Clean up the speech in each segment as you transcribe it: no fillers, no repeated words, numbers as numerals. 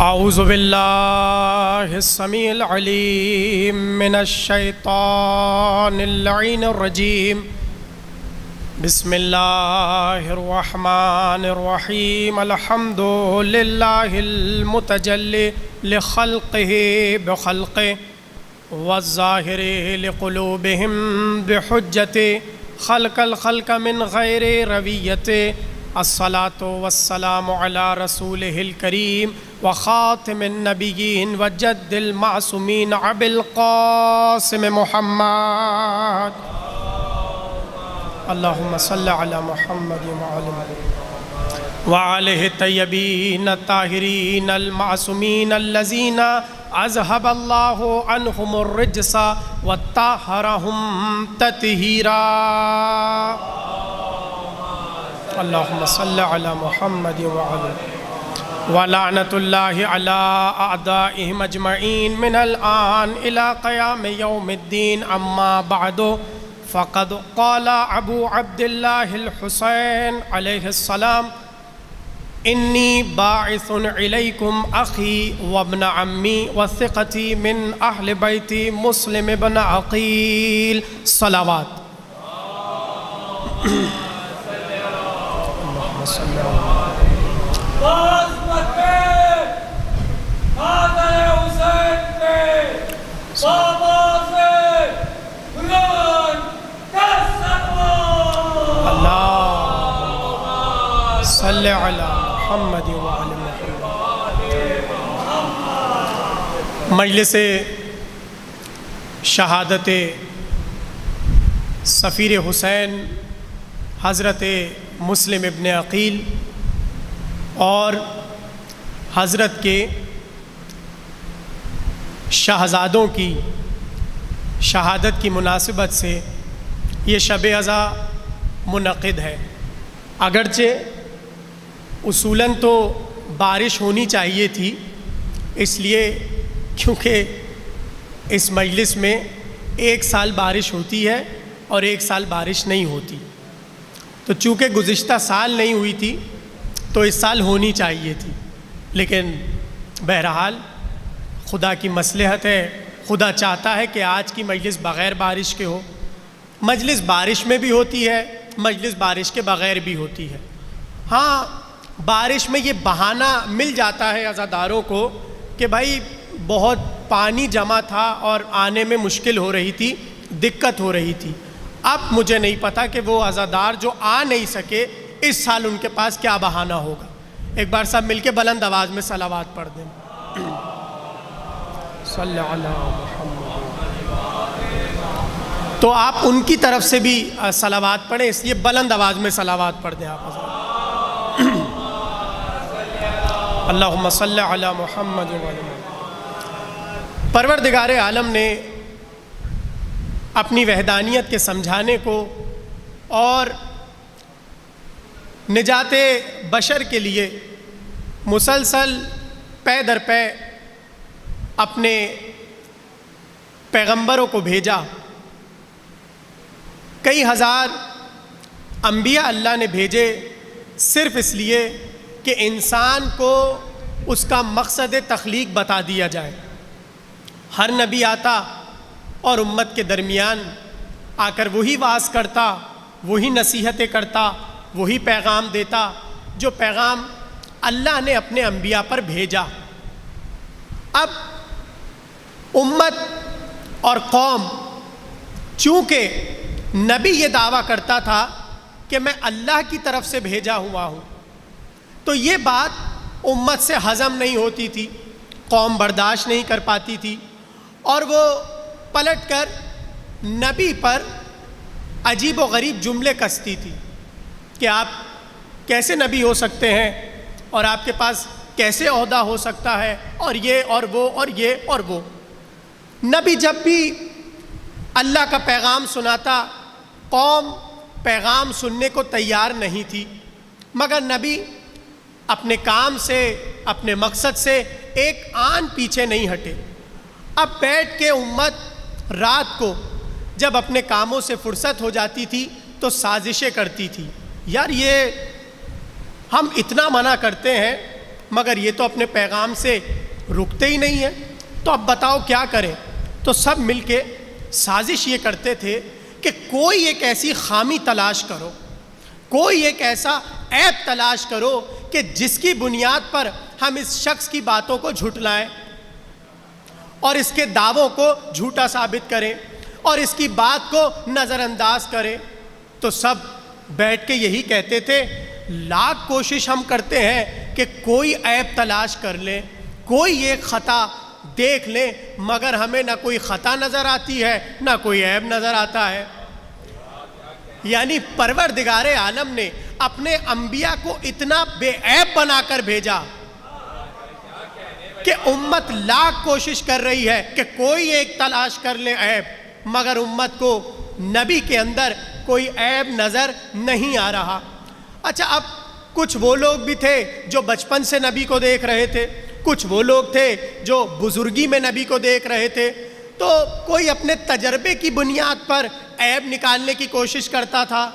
اعوذ باللہ السمیع العلیم من الشیطان اللعین الرجیم بسم اللہ الرحمن الرحیم الحمد للہ المتجلی لخلقہ بخلقہ والظاہر لقلوبہم بحجت خلق الخلق من غیر رویت الصلاة والسلام علی رسولہ الکریم وخاتم النبیین وجد المعصومین ابی القاسم محمد اللہم صل علی محمد وآلہ الطیبین الطاہرین المعصومین الذین اذہب اللہ عنہم الرجس وطہرہم تطہیرا اللہم صل علی محمد ولعنت اللہ علی اعدائہم اجمعین من الآن الى قیام یوم الدین اما بعد فقد قال ابو عبداللہ الحسین علیہ السلام انی باعث علیکم اخی وابن عمی وثقتی من اہل بیتی مسلم بن عقیل صلوات صلی علی محمد وعلی محمد۔ مجلس شہادت سفیر حسین حضرت مسلم ابن عقیل اور حضرت کے شہزادوں کی شہادت کی مناسبت سے یہ شب عزا منعقد ہے۔ اگرچہ اصولاً تو بارش ہونی چاہیے تھی، اس لیے کیونکہ اس مجلس میں ایک سال بارش ہوتی ہے اور ایک سال بارش نہیں ہوتی، تو چونکہ گزشتہ سال نہیں ہوئی تھی تو اس سال ہونی چاہیے تھی، لیکن بہرحال خدا کی مصلحت ہے، خدا چاہتا ہے کہ آج کی مجلس بغیر بارش کے ہو۔ مجلس بارش میں بھی ہوتی ہے، مجلس بارش کے بغیر بھی ہوتی ہے۔ ہاں، بارش میں یہ بہانہ مل جاتا ہے عزاداروں کو کہ بھائی بہت پانی جمع تھا اور آنے میں مشکل ہو رہی تھی، دقت ہو رہی تھی۔ اب مجھے نہیں پتا کہ وہ عزادار جو آ نہیں سکے اس سال ان کے پاس کیا بہانہ ہوگا۔ ایک بار سب مل کے بلند آواز میں صلوات پڑھ دیں۔ صلی علی محمد۔ تو آپ ان کی طرف سے بھی صلوات پڑھیں، اس لیے بلند آواز میں صلوات پڑھ دیں آپ حضرات۔ اللہم صلی علی محمد وعلی محمد۔ پروردگار عالم نے اپنی وحدانیت کے سمجھانے کو اور نجات بشر کے لیے مسلسل پے در پے اپنے پیغمبروں کو بھیجا۔ کئی ہزار انبیاء اللہ نے بھیجے صرف اس لیے کہ انسان کو اس کا مقصد تخلیق بتا دیا جائے۔ ہر نبی آتا اور امت کے درمیان آ کر وہی وعظ کرتا، وہی نصیحتیں کرتا، وہی پیغام دیتا جو پیغام اللہ نے اپنے انبیاء پر بھیجا۔ اب امت اور قوم چونکہ نبی یہ دعویٰ کرتا تھا کہ میں اللہ کی طرف سے بھیجا ہوا ہوں، تو یہ بات امت سے ہضم نہیں ہوتی تھی، قوم برداشت نہیں کر پاتی تھی، اور وہ پلٹ کر نبی پر عجیب و غریب جملے کستی تھی کہ آپ کیسے نبی ہو سکتے ہیں اور آپ کے پاس کیسے عہدہ ہو سکتا ہے، اور یہ اور وہ اور یہ اور وہ۔ نبی جب بھی اللہ کا پیغام سناتا، قوم پیغام سننے کو تیار نہیں تھی، مگر نبی اپنے کام سے، اپنے مقصد سے ایک آن پیچھے نہیں ہٹے۔ اب بیٹھ کے امت رات کو جب اپنے کاموں سے فرصت ہو جاتی تھی تو سازشیں کرتی تھی، یار یہ ہم اتنا منع کرتے ہیں مگر یہ تو اپنے پیغام سے رکتے ہی نہیں ہیں، تو اب بتاؤ کیا کریں؟ تو سب مل کے سازش یہ کرتے تھے کہ کوئی ایک ایسی خامی تلاش کرو، کوئی ایک ایسا عیب تلاش کرو کہ جس کی بنیاد پر ہم اس شخص کی باتوں کو جھٹلائیں اور اس کے دعووں کو جھوٹا ثابت کریں اور اس کی بات کو نظر انداز کریں۔ تو سب بیٹھ کے یہی کہتے تھے، لاکھ کوشش ہم کرتے ہیں کہ کوئی عیب تلاش کر لیں، کوئی ایک خطا دیکھ لیں، مگر ہمیں نہ کوئی خطا نظر آتی ہے نہ کوئی عیب نظر آتا ہے۔ یعنی پروردگار عالم نے اپنے انبیاء کو اتنا بے عیب بنا کر بھیجا کہ امت لاکھ کوشش کر رہی ہے کہ کوئی ایک تلاش کر لے عیب، مگر امت کو نبی کے اندر کوئی عیب نظر نہیں آ رہا۔ اچھا، اب کچھ وہ لوگ بھی تھے جو بچپن سے نبی کو دیکھ رہے تھے، کچھ وہ لوگ تھے جو بزرگی میں نبی کو دیکھ رہے تھے، تو کوئی اپنے تجربے کی بنیاد پر عیب نکالنے کی کوشش کرتا تھا،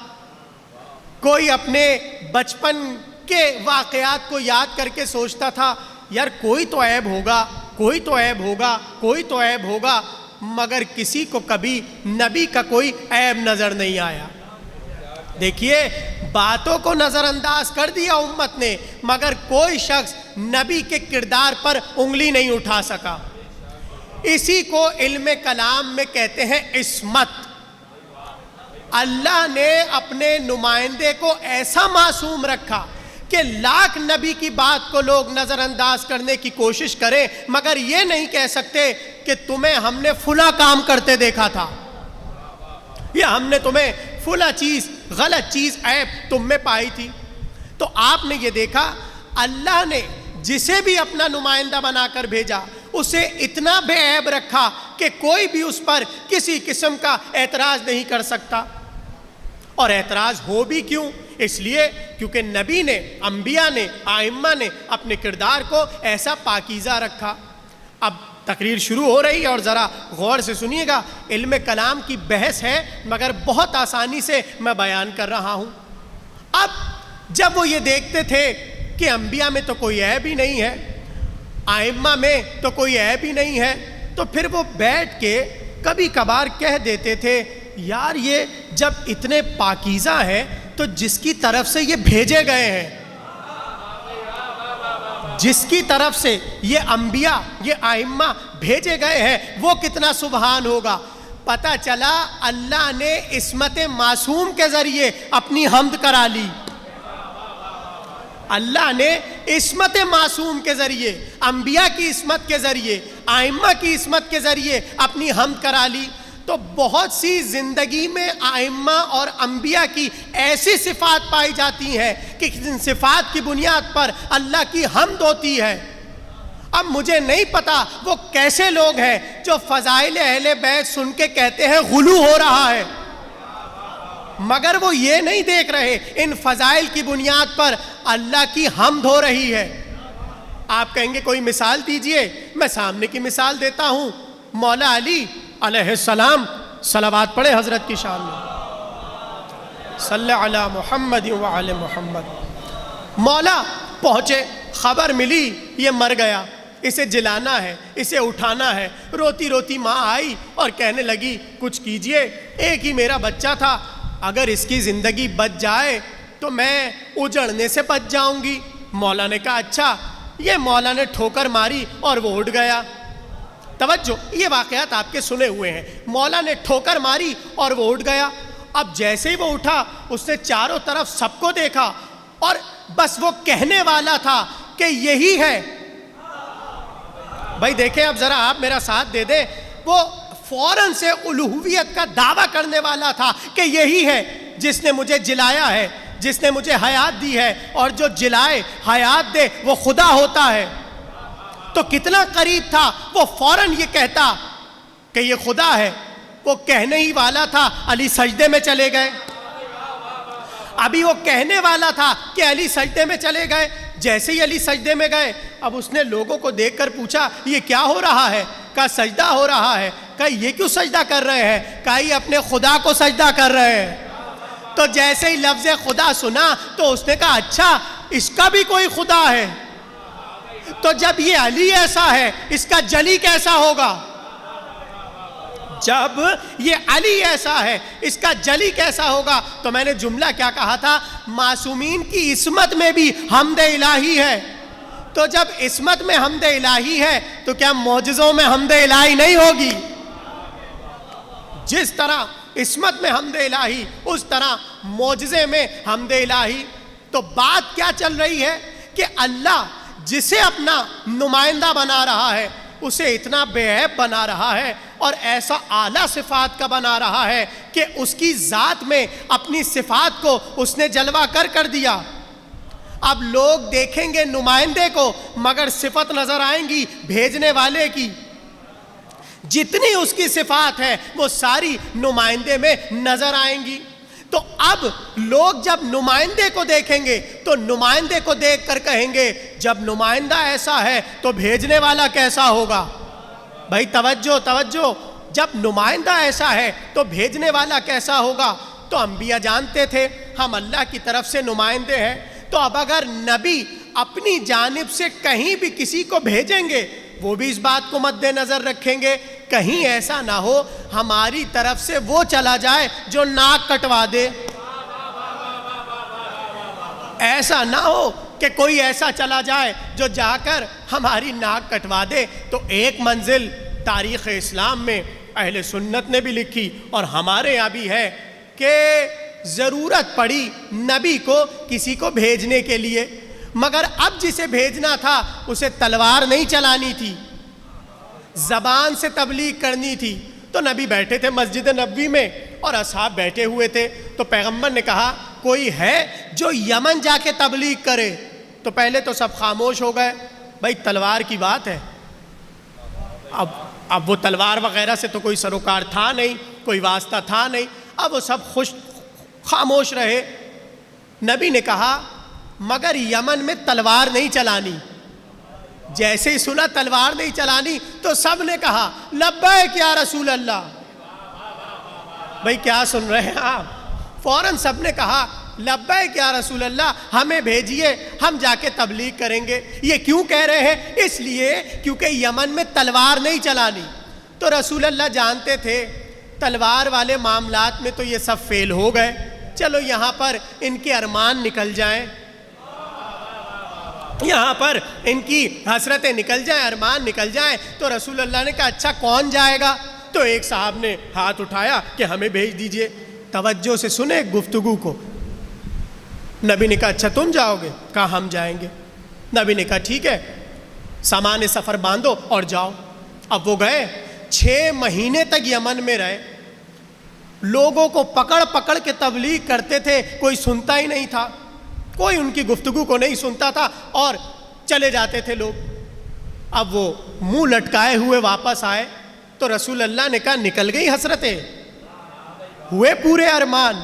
کوئی اپنے بچپن کے واقعات کو یاد کر کے سوچتا تھا یار کوئی تو عیب ہوگا، کوئی تو عیب ہوگا، کوئی تو عیب ہوگا، مگر کسی کو کبھی نبی کا کوئی عیب نظر نہیں آیا۔ دیکھیے، باتوں کو نظر انداز کر دیا امت نے، مگر کوئی شخص نبی کے کردار پر انگلی نہیں اٹھا سکا۔ اسی کو علم کلام میں کہتے ہیں عصمت۔ اللہ نے اپنے نمائندے کو ایسا معصوم رکھا کہ لاکھ نبی کی بات کو لوگ نظر انداز کرنے کی کوشش کریں، مگر یہ نہیں کہہ سکتے کہ تمہیں ہم نے فلاں کام کرتے دیکھا تھا، یا ہم نے تمہیں فلاں چیز، غلط چیز، عیب تم میں پائی تھی۔ تو آپ نے یہ دیکھا، اللہ نے جسے بھی اپنا نمائندہ بنا کر بھیجا اسے اتنا بے عیب رکھا کہ کوئی بھی اس پر کسی قسم کا اعتراض نہیں کر سکتا۔ اور اعتراض ہو بھی کیوں؟ اس لیے کیونکہ نبی نے، انبیاء نے، ائمہ نے اپنے کردار کو ایسا پاکیزہ رکھا۔ اب تقریر شروع ہو رہی ہے اور ذرا غور سے سنیے گا، علم کلام کی بحث ہے مگر بہت آسانی سے میں بیان کر رہا ہوں۔ اب جب وہ یہ دیکھتے تھے کہ انبیاء میں تو کوئی عیب ہی نہیں ہے، ائمہ میں تو کوئی عیب ہی نہیں ہے، تو پھر وہ بیٹھ کے کبھی کبھار کہہ دیتے تھے یار یہ جب اتنے پاکیزہ ہیں تو جس کی طرف سے یہ بھیجے گئے ہیں، جس کی طرف سے یہ انبیاء، یہ ائمہ بھیجے گئے ہیں، وہ کتنا سبحان ہوگا۔ پتہ چلا اللہ نے عصمت معصوم کے ذریعے اپنی حمد کرا لی۔ اللہ نے عصمت معصوم کے ذریعے، انبیاء کی عصمت کے ذریعے، ائمہ کی عصمت کے ذریعے اپنی حمد کرا لی۔ تو بہت سی زندگی میں ائمہ اور انبیاء کی ایسی صفات پائی جاتی ہیں کہ جن صفات کی بنیاد پر اللہ کی حمد ہوتی ہے۔ اب مجھے نہیں پتا وہ کیسے لوگ ہیں جو فضائل اہل بیت سن کے کہتے ہیں غلو ہو رہا ہے، مگر وہ یہ نہیں دیکھ رہے ان فضائل کی بنیاد پر اللہ کی حمد ہو رہی ہے۔ آپ کہیں گے کوئی مثال دیجئے، میں سامنے کی مثال دیتا ہوں۔ مولا علی علیہ السلام، صلوات پڑھے حضرت کی شان میں، صلی علی محمد وعلی محمد۔ مولا پہنچے، خبر ملی یہ مر گیا، اسے جلانا ہے، اسے اٹھانا ہے۔ روتی روتی ماں آئی اور کہنے لگی کچھ کیجئے، ایک ہی میرا بچہ تھا، اگر اس کی زندگی بچ جائے تو میں اجڑنے سے بچ جاؤں گی۔ مولا نے کہا اچھا۔ یہ مولا نے ٹھوکر ماری اور وہ اٹھ گیا۔ توجہ، یہ واقعات آپ کے سنے ہوئے ہیں۔ مولا نے ٹھوکر ماری اور وہ اٹھ گیا۔ اب جیسے ہی وہ اٹھا اس نے چاروں طرف سب کو دیکھا اور بس وہ کہنے والا تھا کہ یہی ہے۔ بھائی دیکھیں، اب ذرا آپ میرا ساتھ دے دیں، وہ فوراً سے الوہیت کا دعویٰ کرنے والا تھا کہ یہی ہے جس نے مجھے جلایا ہے، جس نے مجھے حیات دی ہے، اور جو جلائے حیات دے وہ خدا ہوتا ہے۔ تو کتنا قریب تھا، وہ فوراً یہ کہتا کہ یہ خدا ہے۔ وہ کہنے ہی والا تھا، علی سجدے میں چلے گئے۔ ابھی وہ کہنے والا تھا کہ علی سجدے میں چلے گئے۔ جیسے ہی علی سجدے میں گئے، اب اس نے لوگوں کو دیکھ کر پوچھا یہ کیا ہو رہا ہے؟ کہا سجدہ ہو رہا ہے۔ کہا یہ کیوں سجدہ کر رہے ہیں؟ کہا یہ اپنے خدا کو سجدہ کر رہے ہیں۔ تو جیسے ہی لفظ خدا سنا تو اس نے کہا اچھا اس کا بھی کوئی خدا ہے۔ تو جب یہ علی ایسا ہے اس کا جلی کیسا ہوگا؟ جب یہ علی ایسا ہے اس کا جلی کیسا ہوگا؟ تو میں نے جملہ کیا کہا تھا؟ معصومین کی عصمت میں بھی حمد الہی ہے. تو جب عصمت میں حمد الہی ہے تو کیا معجزوں میں حمد الہی نہیں ہوگی؟ جس طرح عصمت میں حمد الہی اس طرح معجزے میں حمد الہی. تو بات کیا چل رہی ہے کہ اللہ جسے اپنا نمائندہ بنا رہا ہے اسے اتنا بے عیب بنا رہا ہے اور ایسا اعلیٰ صفات کا بنا رہا ہے کہ اس کی ذات میں اپنی صفات کو اس نے جلوہ کر دیا. اب لوگ دیکھیں گے نمائندے کو مگر صفت نظر آئیں گی بھیجنے والے کی. جتنی اس کی صفات ہے وہ ساری نمائندے میں نظر آئیں گی. تو اب لوگ جب نمائندے کو دیکھیں گے تو نمائندے کو دیکھ کر کہیں گے جب نمائندہ ایسا ہے تو بھیجنے والا کیسا ہوگا؟ بھائی توجہ. جب نمائندہ ایسا ہے تو بھیجنے والا کیسا ہوگا؟ تو انبیاء جانتے تھے ہم اللہ کی طرف سے نمائندے ہیں. تو اب اگر نبی اپنی جانب سے کہیں بھی کسی کو بھیجیں گے وہ بھی اس بات کو مد نظر رکھیں گے کہیں ایسا نہ ہو ہماری طرف سے وہ چلا جائے جو ناک کٹوا دے. ایسا نہ ہو کہ کوئی ایسا چلا جائے جو جا کر ہماری ناک کٹوا دے. تو ایک منزل تاریخ اسلام میں اہل سنت نے بھی لکھی اور ہمارے یہاں بھی ہے کہ ضرورت پڑی نبی کو کسی کو بھیجنے کے لیے مگر اب جسے بھیجنا تھا اسے تلوار نہیں چلانی تھی زبان سے تبلیغ کرنی تھی. تو نبی بیٹھے تھے مسجد نبوی میں اور اصحاب بیٹھے ہوئے تھے. تو پیغمبر نے کہا کوئی ہے جو یمن جا کے تبلیغ کرے؟ تو پہلے تو سب خاموش ہو گئے. بھائی تلوار کی بات ہے. اب وہ تلوار وغیرہ سے تو کوئی سروکار تھا نہیں کوئی واسطہ تھا نہیں. اب وہ سب خاموش رہے. نبی نے کہا مگر یمن میں تلوار نہیں چلانی. جیسے ہی سنا تلوار نہیں چلانی تو سب نے کہا لبیک یا رسول اللہ. بھائی کیا سن رہے ہیں آپ؟ فوراً سب نے کہا لبیک یا رسول اللہ ہمیں بھیجیے ہم جا کے تبلیغ کریں گے. یہ کیوں کہہ رہے ہیں؟ اس لیے کیونکہ یمن میں تلوار نہیں چلانی. تو رسول اللہ جانتے تھے تلوار والے معاملات میں تو یہ سب فیل ہو گئے. چلو یہاں پر ان کے ارمان نکل جائیں یہاں پر ان کی حسرتیں نکل جائیں ارمان نکل جائیں. تو رسول اللہ نے کہا اچھا کون جائے گا؟ تو ایک صاحب نے ہاتھ اٹھایا کہ ہمیں بھیج دیجئے. توجہ سے سنے گفتگو کو. نبی نے کہا اچھا تم جاؤ گے؟ کہا ہم جائیں گے. نبی نے کہا ٹھیک ہے سامان سفر باندھو اور جاؤ. اب وہ گئے 6 مہینے تک یمن میں رہے. لوگوں کو پکڑ پکڑ کے تبلیغ کرتے تھے کوئی سنتا ہی نہیں تھا کوئی ان کی گفتگو کو نہیں سنتا تھا اور چلے جاتے تھے لوگ. اب وہ منہ لٹکائے ہوئے واپس آئے تو رسول اللہ نے کہا نکل گئی حسرتیں ہوئے پورے ارمان.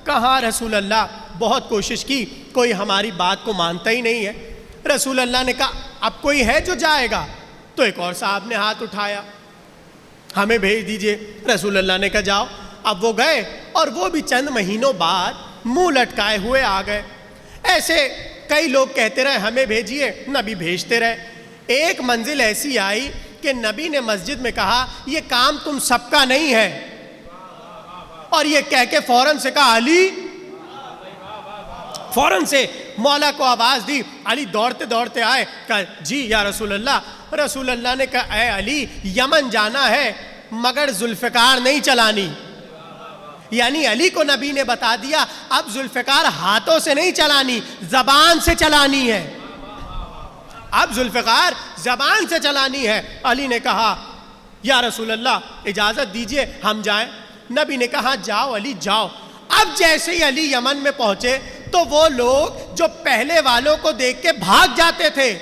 کہاں رسول اللہ بہت کوشش کی کوئی ہماری بات کو مانتا ہی نہیں ہے. رسول اللہ نے کہا اب کوئی ہے جو جائے گا؟ تو ایک اور صاحب نے ہاتھ اٹھایا ہمیں بھیج دیجئے. رسول اللہ نے کہا جاؤ. اب وہ گئے اور وہ بھی چند مہینوں بعد منہ لٹکائے ہوئے آ گئے. ایسے کئی لوگ کہتے رہے ہمیں بھیجیے نبی بھیجتے رہے. ایک منزل ایسی آئی کہ نبی نے مسجد میں کہا یہ کام تم سب کا نہیں ہے اور یہ کہہ کے فوراً سے کہا علی. فوراً سے مولا کو آواز دی. علی دوڑتے دوڑتے آئے کہا جی یا رسول اللہ. رسول اللہ نے کہا اے علی یمن جانا ہے مگر ذوالفقار نہیں چلانی. یعنی علی کو نبی نے بتا دیا اب ذوالفقار ہاتھوں سے نہیں چلانی زبان سے چلانی ہے. اب ذوالفقار زبان سے چلانی ہے. علی نے کہا یا رسول اللہ اجازت دیجئے ہم جائیں. نبی نے کہا جاؤ علی جاؤ. اب جیسے ہی علی یمن میں پہنچے تو وہ لوگ جو پہلے والوں کو دیکھ کے بھاگ جاتے تھے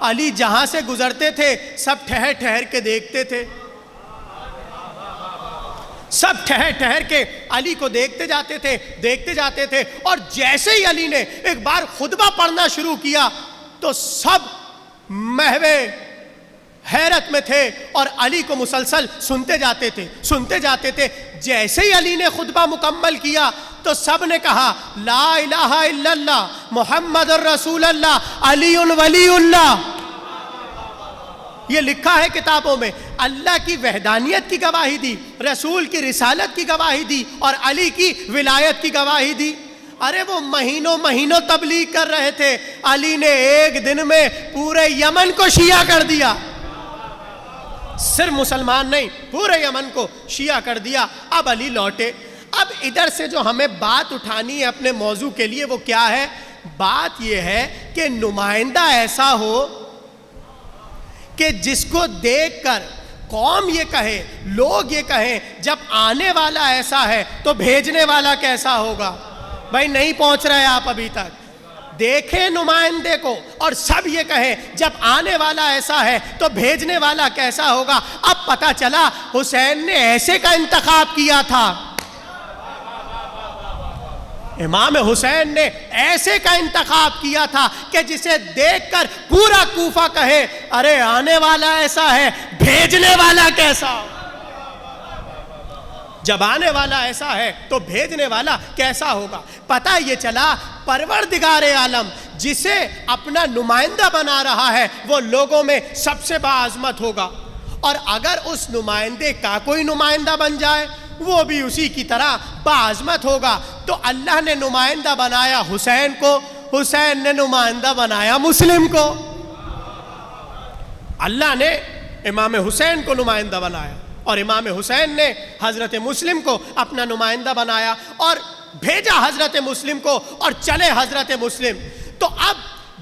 علی جہاں سے گزرتے تھے سب ٹھہر ٹھہر کے دیکھتے تھے. سب ٹھہر ٹھہر کے علی کو دیکھتے جاتے تھے اور جیسے ہی علی نے ایک بار خطبہ پڑھنا شروع کیا تو سب محو حیرت میں تھے اور علی کو مسلسل سنتے جاتے تھے. جیسے ہی علی نے خطبہ مکمل کیا تو سب نے کہا لا الہ الا اللہ محمد الرسول اللہ علی ولی اللہ. یہ لکھا ہے کتابوں میں، اللہ کی وحدانیت کی گواہی دی، رسول کی رسالت کی گواہی دی اور علی کی ولایت کی گواہی دی۔ ارے وہ مہینوں مہینوں تبلیغ کر رہے تھے، علی نے ایک دن میں پورے یمن کو شیعہ کر دیا، صرف مسلمان نہیں پورے یمن کو شیعہ کر دیا۔ اب علی لوٹے، اب ادھر سے جو ہمیں بات اٹھانی ہے اپنے موضوع کے لیے وہ کیا ہے؟ بات یہ ہے کہ نمائندہ ایسا ہو کہ جس کو دیکھ کر قوم یہ کہے، لوگ یہ کہیں جب آنے والا ایسا ہے تو بھیجنے والا کیسا ہوگا؟ بھائی نہیں پہنچ رہے آپ ابھی تک، دیکھیں نمائندے کو اور سب یہ کہیں جب آنے والا ایسا ہے تو بھیجنے والا کیسا ہوگا۔ اب پتہ چلا حسین نے ایسے کا انتخاب کیا تھا، امام حسین نے ایسے کا انتخاب کیا تھا کہ جسے دیکھ کر پورا کوفہ کہے ارے آنے والا ایسا ہے، بھیجنے والا کیسا ہو؟ جب آنے والا ایسا ہے تو بھیجنے والا کیسا ہوگا؟ پتہ یہ چلا پروردگار عالم جسے اپنا نمائندہ بنا رہا ہے وہ لوگوں میں سب سے باعظمت ہوگا، اور اگر اس نمائندے کا کوئی نمائندہ بن جائے وہ بھی اسی کی طرح باعظمت ہوگا۔ تو اللہ نے نمائندہ بنایا حسین کو، حسین نے نمائندہ بنایا مسلم کو۔ اللہ نے امام حسین کو نمائندہ بنایا اور امام حسین نے حضرت مسلم کو اپنا نمائندہ بنایا اور بھیجا حضرت مسلم کو، اور چلے حضرت مسلم۔ تو اب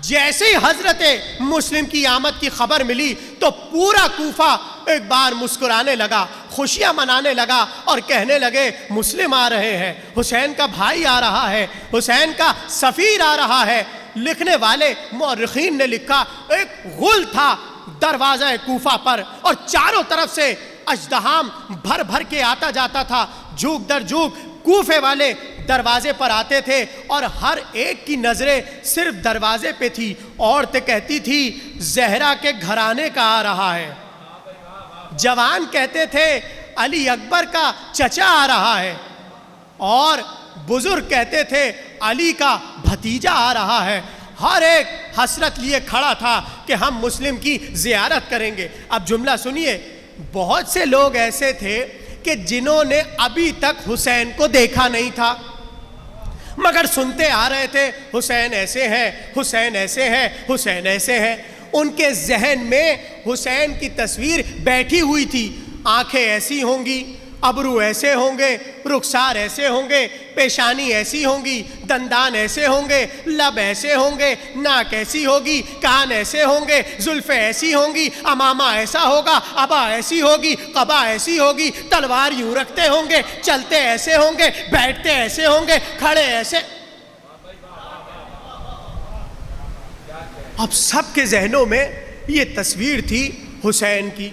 جیسے ہی حضرت مسلم کی آمد کی خبر ملی تو پورا کوفہ ایک بار مسکرانے لگا، خوشیاں منانے لگا اور کہنے لگے مسلم آ رہے ہیں، حسین کا بھائی آ رہا ہے، حسین کا سفیر آ رہا ہے۔ لکھنے والے مورخین نے لکھا ایک غل تھا دروازہ کوفہ پر اور چاروں طرف سے اژدہام بھر بھر کے آتا جاتا تھا، جھوک در جھوک کوفے والے دروازے پر آتے تھے اور ہر ایک کی نظریں صرف دروازے پہ تھی۔ عورتیں کہتی تھی زہرا کے گھرانے کا آ رہا ہے، جوان کہتے تھے علی اکبر کا چچا آ رہا ہے، اور بزرگ کہتے تھے علی کا بھتیجا آ رہا ہے۔ ہر ایک حسرت لیے کھڑا تھا کہ ہم مسلم کی زیارت کریں گے۔ اب جملہ سنیے، بہت سے لوگ ایسے تھے کہ جنہوں نے ابھی تک حسین کو دیکھا نہیں تھا مگر سنتے آ رہے تھے حسین ایسے ہیں، حسین ایسے ہیں، حسین ایسے ہیں۔ ان کے ذہن میں حسین کی تصویر بیٹھی ہوئی تھی، آنکھیں ایسی ہوں گی، ابرو ایسے ہوں گے، رخسار ایسے ہوں گے، پیشانی ایسی ہوں گی، دندان ایسے ہوں گے، لب ایسے ہوں گے، ناک ایسی ہوگی، کان ایسے ہوں گے، زلفیں ایسی ہوں گی، امامہ ایسا ہوگا، ابا ایسی ہوگی، قبا ایسی ہوگی، تلوار یوں رکھتے ہوں گے، چلتے ایسے ہوں گے، بیٹھتے ایسے ہوں گے، کھڑے ایسے۔ اب سب کے ذہنوں میں یہ تصویر تھی حسین کی،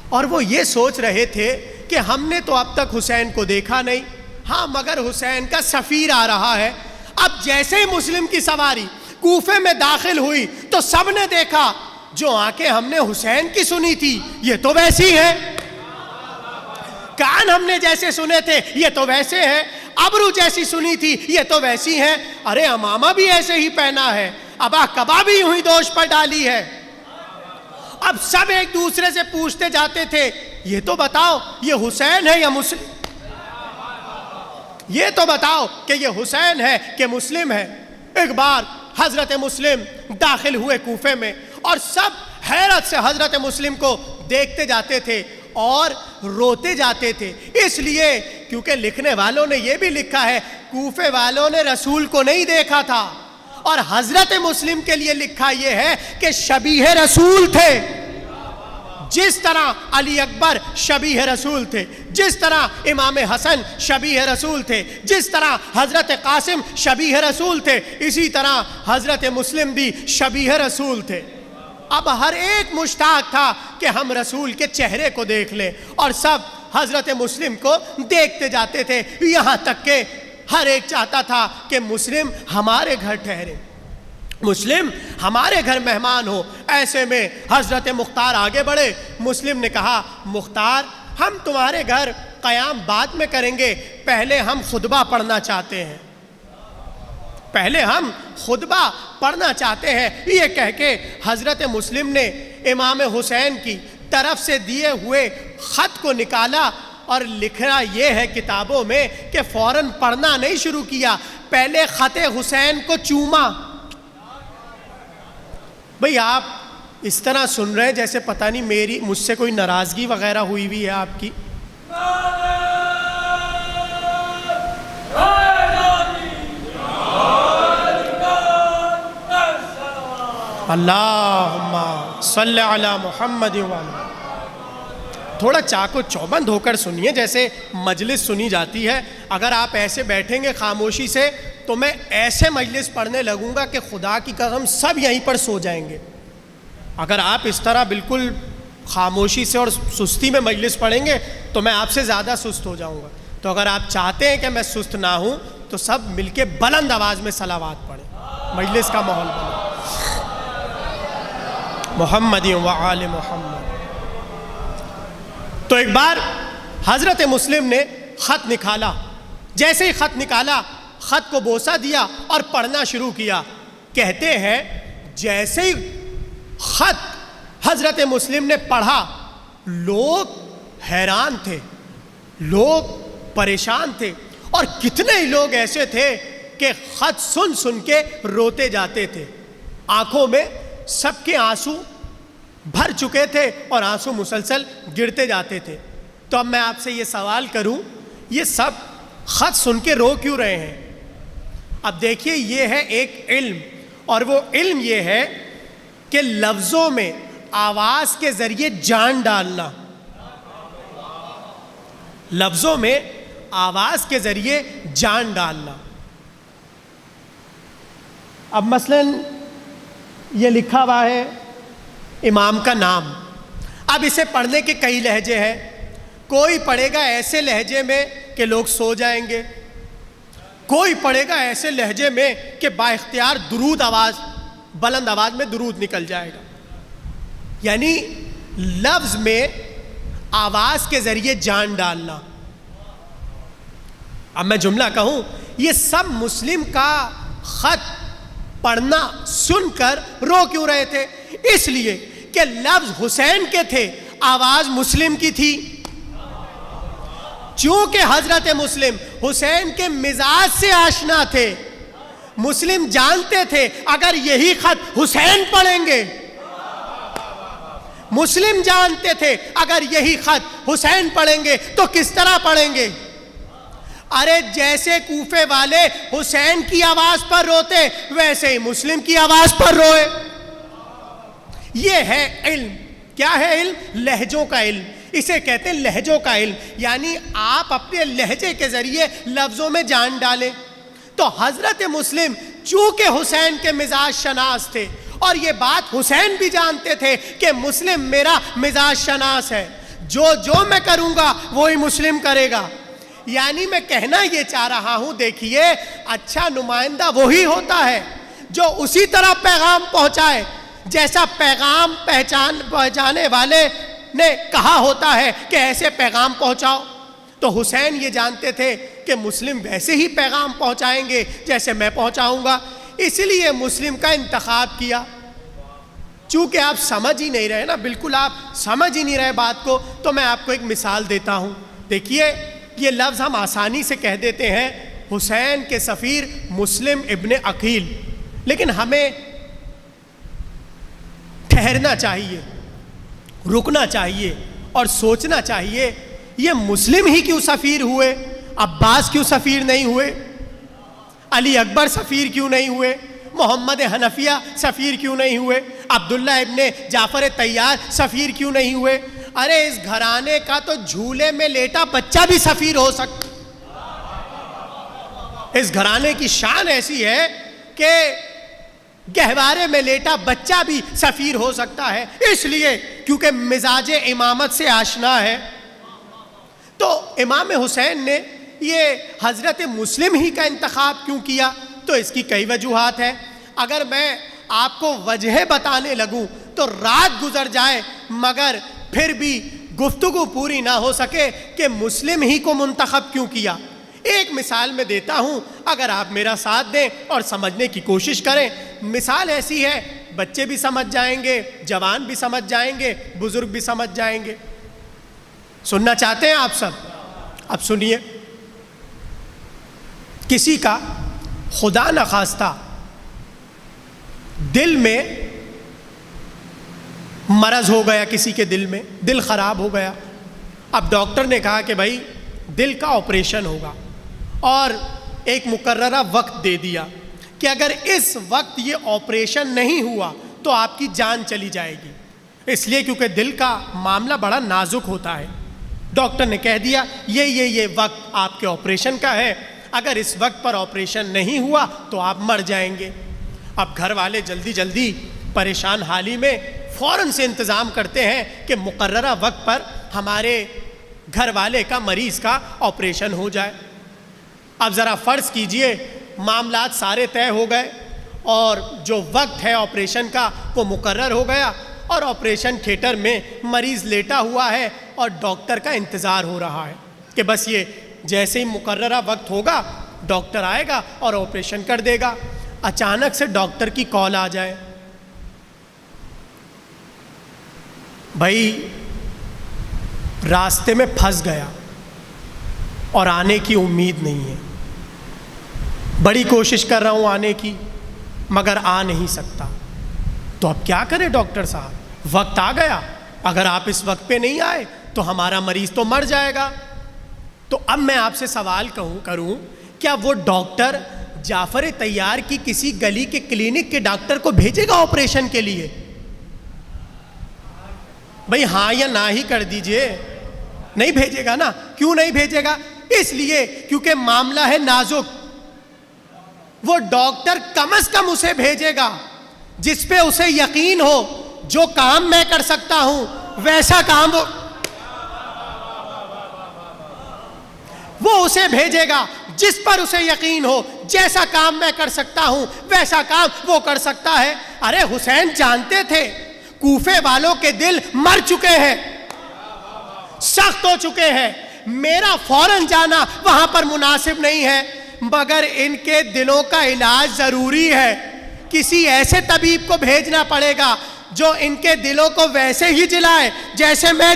اور وہ یہ سوچ رہے تھے کہ ہم نے تو اب تک حسین کو دیکھا نہیں، ہاں مگر حسین کا سفیر آ رہا ہے۔ اب جیسے ہی مسلم کی سواری کوفے میں داخل ہوئی تو سب نے دیکھا جو آنکھیں ہم نے حسین کی سنی تھی یہ تو ویسی ہیں، کان ہم نے جیسے سنے تھے یہ تو ویسے ہیں، ابرو جیسی سنی تھی یہ تو ویسی ہیں، ارے امامہ بھی ایسے ہی پہنا ہے، ابا کبا بھی یوں ہی دوش پر ڈالی ہے۔ اب سب ایک دوسرے سے پوچھتے جاتے تھے یہ تو بتاؤ یہ حسین ہے یا مسلم، یہ تو بتاؤ کہ یہ حسین ہے کہ مسلم ہے۔ ایک بار حضرت مسلم داخل ہوئے کوفے میں اور سب حیرت سے حضرت مسلم کو دیکھتے جاتے تھے اور روتے جاتے تھے، اس لیے کیونکہ لکھنے والوں نے یہ بھی لکھا ہے کوفے والوں نے رسول کو نہیں دیکھا تھا، اور حضرت مسلم کے لیے لکھا یہ ہے کہ شبیہ رسول تھے، جس طرح علی اکبر شبیہ رسول تھے، جس طرح امام حسن شبیہ رسول تھے، جس طرح حضرت قاسم شبیہ رسول تھے، اسی طرح حضرت مسلم بھی شبیہ رسول تھے۔ اب ہر ایک مشتاق تھا کہ ہم رسول کے چہرے کو دیکھ لیں، اور سب حضرت مسلم کو دیکھتے جاتے تھے، یہاں تک کہ ہر ایک چاہتا تھا کہ مسلم ہمارے گھر ٹھہرے، مسلم ہمارے گھر مہمان ہو۔ ایسے میں حضرت مختار آگے بڑھے، مسلم نے کہا مختار ہم تمہارے گھر قیام بعد میں کریں گے، پہلے ہم خطبہ پڑھنا چاہتے ہیں، پہلے ہم خطبہ پڑھنا چاہتے ہیں، یہ کہہ کے حضرت مسلم نے امام حسین کی طرف سے دیے ہوئے خط کو نکالا اور لکھا یہ ہے کتابوں میں کہ فوراً پڑھنا نہیں شروع کیا، پہلے خط حسین کو چوما۔ بھئی آپ اس طرح سن رہے ہیں جیسے پتہ نہیں مجھ سے کوئی ناراضگی وغیرہ ہوئی ہے آپ کی۔ اللہم صلی علی محمد وعلی۔ تھوڑا چاق و چوبند ہو کر سنیے، جیسے مجلس سنی جاتی ہے۔ اگر آپ ایسے بیٹھیں گے خاموشی سے تو میں ایسے مجلس پڑھنے لگوں گا کہ خدا کی قسم سب یہیں پر سو جائیں گے۔ اگر آپ اس طرح بالکل خاموشی سے اور سستی میں مجلس پڑھیں گے تو میں آپ سے زیادہ سست ہو جاؤں گا۔ تو اگر آپ چاہتے ہیں کہ میں سست نہ ہوں تو سب مل کے بلند آواز میں صلوات پڑھیں، مجلس کا ماحول بنا۔ محمد و آل محمد۔ تو ایک بار حضرت مسلم نے خط نکالا، جیسے ہی خط نکالا خط کو بوسہ دیا اور پڑھنا شروع کیا۔ کہتے ہیں جیسے ہی خط حضرت مسلم نے پڑھا لوگ حیران تھے، لوگ پریشان تھے، اور کتنے ہی لوگ ایسے تھے کہ خط سن سن کے روتے جاتے تھے، آنکھوں میں سب کے آنسو بھر چکے تھے اور آنسو مسلسل گرتے جاتے تھے۔ تو اب میں آپ سے یہ سوال کروں، یہ سب خط سن کے رو کیوں رہے ہیں؟ اب دیکھیے یہ ہے ایک علم، اور وہ علم یہ ہے کہ لفظوں میں آواز کے ذریعے جان ڈالنا، لفظوں میں آواز کے ذریعے جان ڈالنا۔ اب مثلاً یہ لکھا ہوا ہے امام کا نام، اب اسے پڑھنے کے کئی لہجے ہیں۔ کوئی پڑھے گا ایسے لہجے میں کہ لوگ سو جائیں گے، کوئی پڑھے گا ایسے لہجے میں کہ با اختیار درود آواز، بلند آواز میں درود نکل جائے گا۔ یعنی لفظ میں آواز کے ذریعے جان ڈالنا۔ اب میں جملہ کہوں، یہ سب مسلم کا خط پڑھنا سن کر رو کیوں رہے تھے؟ اس لیے کہ لفظ حسین کے تھے، آواز مسلم کی تھی۔ چونکہ حضرت مسلم حسین کے مزاج سے آشنا تھے، مسلم جانتے تھے اگر یہی خط حسین پڑھیں گے، مسلم جانتے تھے اگر یہی خط حسین پڑھیں گے تو کس طرح پڑھیں گے؟ ارے جیسے کوفے والے حسین کی آواز پر روتے ویسے ہی مسلم کی آواز پر روئے۔ یہ ہے علم۔ کیا ہے علم؟ لہجوں کا علم، اسے کہتے ہیں لہجوں کا علم، یعنی آپ اپنے لہجے کے ذریعے لفظوں میں جان ڈالیں۔ تو حضرت مسلم چونکہ حسین کے مزاج شناس تھے، اور یہ بات حسین بھی جانتے تھے کہ مسلم میرا مزاج شناس ہے، جو میں کروں گا وہی مسلم کرے گا۔ یعنی میں کہنا یہ چاہ رہا ہوں، دیکھیے اچھا نمائندہ وہی ہوتا ہے جو اسی طرح پیغام پہنچائے جیسا پیغام پہنچانے والے نے کہا ہوتا ہے کہ ایسے پیغام پہنچاؤ۔ تو حسین یہ جانتے تھے کہ مسلم ویسے ہی پیغام پہنچائیں گے جیسے میں پہنچاؤں گا، اس لیے مسلم کا انتخاب کیا۔ چونکہ آپ سمجھ ہی نہیں رہے نا، بالکل آپ سمجھ ہی نہیں رہے بات کو، تو میں آپ کو ایک مثال دیتا ہوں۔ دیکھیے یہ لفظ ہم آسانی سے کہہ دیتے ہیں حسین کے سفیر مسلم ابن عقیل، لیکن ہمیں ٹھہرنا چاہیے، رکنا چاہیے اور سوچنا چاہیے یہ مسلم ہی کیوں سفیر ہوئے؟ عباس کیوں سفیر نہیں ہوئے؟ علی اکبر سفیر کیوں نہیں ہوئے؟ محمد حنفیہ سفیر کیوں نہیں ہوئے؟ عبداللہ ابن جعفر طیار سفیر کیوں نہیں ہوئے؟ ارے اس گھرانے کا تو جھولے میں لیٹا بچہ بھی سفیر ہو سکتا۔ اس گھرانے کی شان ایسی ہے کہ گہوارے میں لیٹا بچہ بھی سفیر ہو سکتا ہے، اس لیے کیونکہ مزاج امامت سے آشنا ہے۔ تو امام حسین نے یہ حضرت مسلم ہی کا انتخاب کیوں کیا؟ تو اس کی کئی وجوہات ہیں۔ اگر میں آپ کو وجہ بتانے لگوں تو رات گزر جائے، مگر پھر بھی گفتگو پوری نہ ہو سکے کہ مسلم ہی کو منتخب کیوں کیا۔ ایک مثال میں دیتا ہوں، اگر آپ میرا ساتھ دیں اور سمجھنے کی کوشش کریں۔ مثال ایسی ہے، بچے بھی سمجھ جائیں گے، جوان بھی سمجھ جائیں گے، بزرگ بھی سمجھ جائیں گے۔ سننا چاہتے ہیں آپ سب؟ اب سنیے، کسی کا خدا نخواستہ دل میں مرض ہو گیا، کسی کے دل میں دل خراب ہو گیا۔ اب ڈاکٹر نے کہا کہ بھائی دل کا آپریشن ہوگا، اور ایک مقررہ وقت دے دیا کہ اگر اس وقت یہ آپریشن نہیں ہوا تو آپ کی جان چلی جائے گی، اس لیے کیونکہ دل کا معاملہ بڑا نازک ہوتا ہے۔ ڈاکٹر نے کہہ دیا یہ وقت آپ کے آپریشن کا ہے، اگر اس وقت پر آپریشن نہیں ہوا تو آپ مر جائیں گے۔ اب گھر والے جلدی پریشان حالی میں فوراً سے انتظام کرتے ہیں کہ مقررہ وقت پر ہمارے گھر والے کا، مریض کا آپریشن ہو جائے۔ اب ذرا فرض کیجئے معاملات سارے طے ہو گئے اور جو وقت ہے آپریشن کا وہ مقرر ہو گیا، اور آپریشن تھیٹر میں مریض لیٹا ہوا ہے اور ڈاکٹر کا انتظار ہو رہا ہے کہ بس یہ جیسے ہی مقررہ وقت ہوگا ڈاکٹر آئے گا اور آپریشن کر دے گا۔ اچانک سے ڈاکٹر کی کال آ جائے، بھائی راستے میں پھنس گیا اور آنے کی امید نہیں ہے، بڑی کوشش کر رہا ہوں آنے کی مگر آ نہیں سکتا۔ تو اب کیا کرے ڈاکٹر صاحب؟ وقت آ گیا، اگر آپ اس وقت پہ نہیں آئے تو ہمارا مریض تو مر جائے گا۔ تو اب میں آپ سے سوال کروں، کیا وہ ڈاکٹر جعفر طیار کی کسی گلی کے کلینک کے ڈاکٹر کو بھیجے گا آپریشن کے لیے؟ بھئی ہاں یا نہ ہی کر دیجئے۔ نہیں بھیجے گا نا۔ کیوں نہیں بھیجے گا؟ اس لیے کیونکہ معاملہ ہے نازک۔ وہ ڈاکٹر کم از کم اسے بھیجے گا جس پہ اسے یقین ہو، جو کام میں کر سکتا ہوں ویسا کام وہ اسے بھیجے گا جس پر اسے یقین ہو، جیسا کام میں کر سکتا ہوں ویسا کام وہ کر سکتا ہے۔ ارے حسین جانتے تھے کوفے والوں کے دل مر چکے ہیں، سخت ہو چکے ہیں، میرا فوراً جانا وہاں پر مناسب نہیں ہے، مگر ان کے دلوں کا علاج ضروری ہے۔ کسی ایسے طبیب کو بھیجنا پڑے گا جو ان کے دلوں کو ویسے ہی جلائے جیسے میں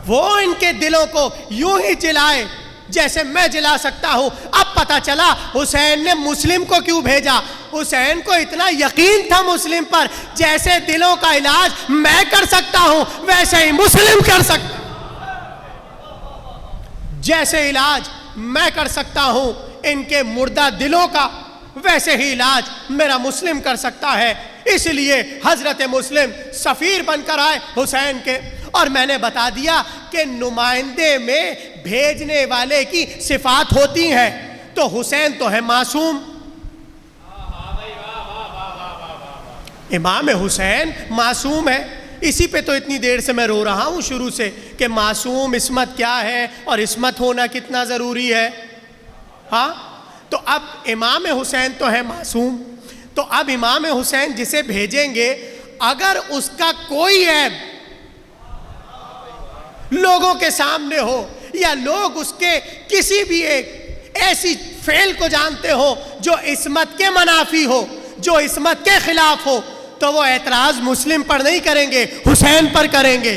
وہ ان کے دلوں کو یوں ہی جلائے جیسے میں جلا سکتا ہوں۔ اب پتا چلا حسین نے مسلم کو کیوں بھیجا۔ حسین کو اتنا یقین تھا مسلم پر، جیسے دلوں کا علاج میں کر سکتا ہوں ویسے ہی مسلم کر سکتا، جیسے علاج میں کر سکتا ہوں ان کے مردہ دلوں کا ویسے ہی علاج میرا مسلم کر سکتا ہے۔ اس لیے حضرت مسلم سفیر بن کر آئے حسین کے، اور میں نے بتا دیا کہ نمائندے میں بھیجنے والے کی صفات ہوتی ہیں، تو حسین تو ہے معصوم، امام حسین معصوم ہے۔ اسی پہ تو اتنی دیر سے میں رو رہا ہوں شروع سے کہ معصوم عصمت کیا ہے اور عصمت ہونا کتنا ضروری ہے۔ ہاں تو اب امام حسین تو ہے معصوم، تو اب امام حسین جسے بھیجیں گے اگر اس کا کوئی عیب لوگوں کے سامنے ہو، یا لوگ اس کے کسی بھی ایک ایسی فعل کو جانتے ہو جو عصمت کے منافی ہو، جو عصمت کے خلاف ہو، تو وہ اعتراض مسلم پر نہیں کریں گے، حسین پر کریں گے۔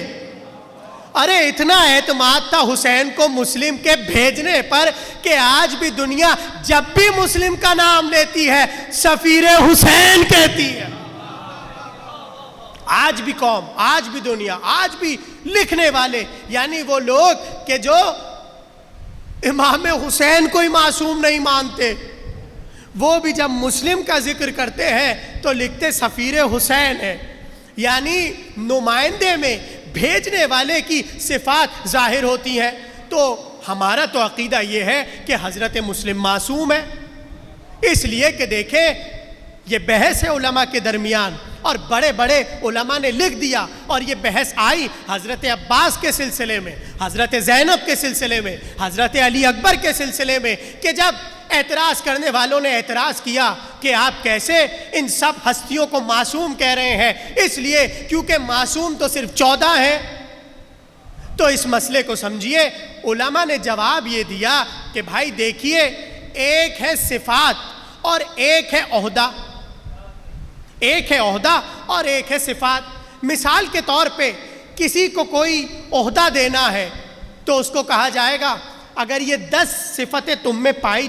ارے اتنا اعتماد تھا حسین کو مسلم کے بھیجنے پر کہ آج بھی دنیا جب بھی مسلم کا نام لیتی ہے سفیر حسین کہتی ہے۔ آج بھی قوم، آج بھی دنیا، آج بھی لکھنے والے، یعنی وہ لوگ کہ جو امام حسین کو ہی معصوم نہیں مانتے، وہ بھی جب مسلم کا ذکر کرتے ہیں تو لکھتے سفیر حسین ہے، یعنی نمائندے میں بھیجنے والے کی صفات ظاہر ہوتی ہیں۔ تو ہمارا تو عقیدہ یہ ہے کہ حضرت مسلم معصوم ہے، اس لیے کہ دیکھیں یہ بحث ہے علماء کے درمیان، اور بڑے بڑے علماء نے لکھ دیا، اور یہ بحث آئی حضرت عباس کے سلسلے میں، حضرت زینب کے سلسلے میں، حضرت علی اکبر کے سلسلے میں، کہ جب اعتراض کرنے والوں نے اعتراض کیا کہ آپ کیسے ان سب ہستیوں کو معصوم کہہ رہے ہیں، اس لیے کیونکہ معصوم تو صرف 14 ہیں، تو اس مسئلے کو سمجھیے، علماء نے جواب یہ دیا کہ بھائی دیکھیے، ایک ہے صفات اور ایک ہے عہدہ، ایک ہے عہدہ اور ایک ہے صفات۔ مثال کے طور پہ کسی کو کوئی عہدہ دینا ہے تو اس کو کہا جائے گا اگر یہ 10 صفتیں تم میں پائی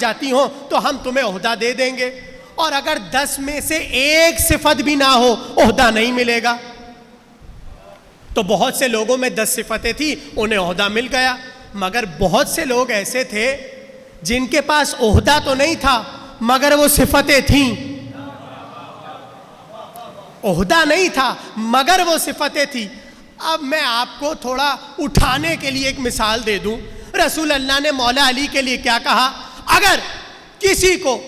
جاتی ہوں تو ہم تمہیں عہدہ دے دیں گے، اور اگر 10 میں سے ایک صفت بھی نہ ہو عہدہ نہیں ملے گا۔ تو بہت سے لوگوں میں 10 صفتیں تھی، انہیں عہدہ مل گیا، مگر بہت سے لوگ ایسے تھے جن کے پاس عہدہ تو نہیں تھا مگر وہ صفتیں تھیں، عہدہ نہیں تھا مگر وہ صفتیں تھیں۔ اب میں آپ کو تھوڑا اٹھانے کے لیے ایک مثال دے دوں۔ رسول اللہ نے مولا علی کے لیے کیا کہا؟ اگر کسی کو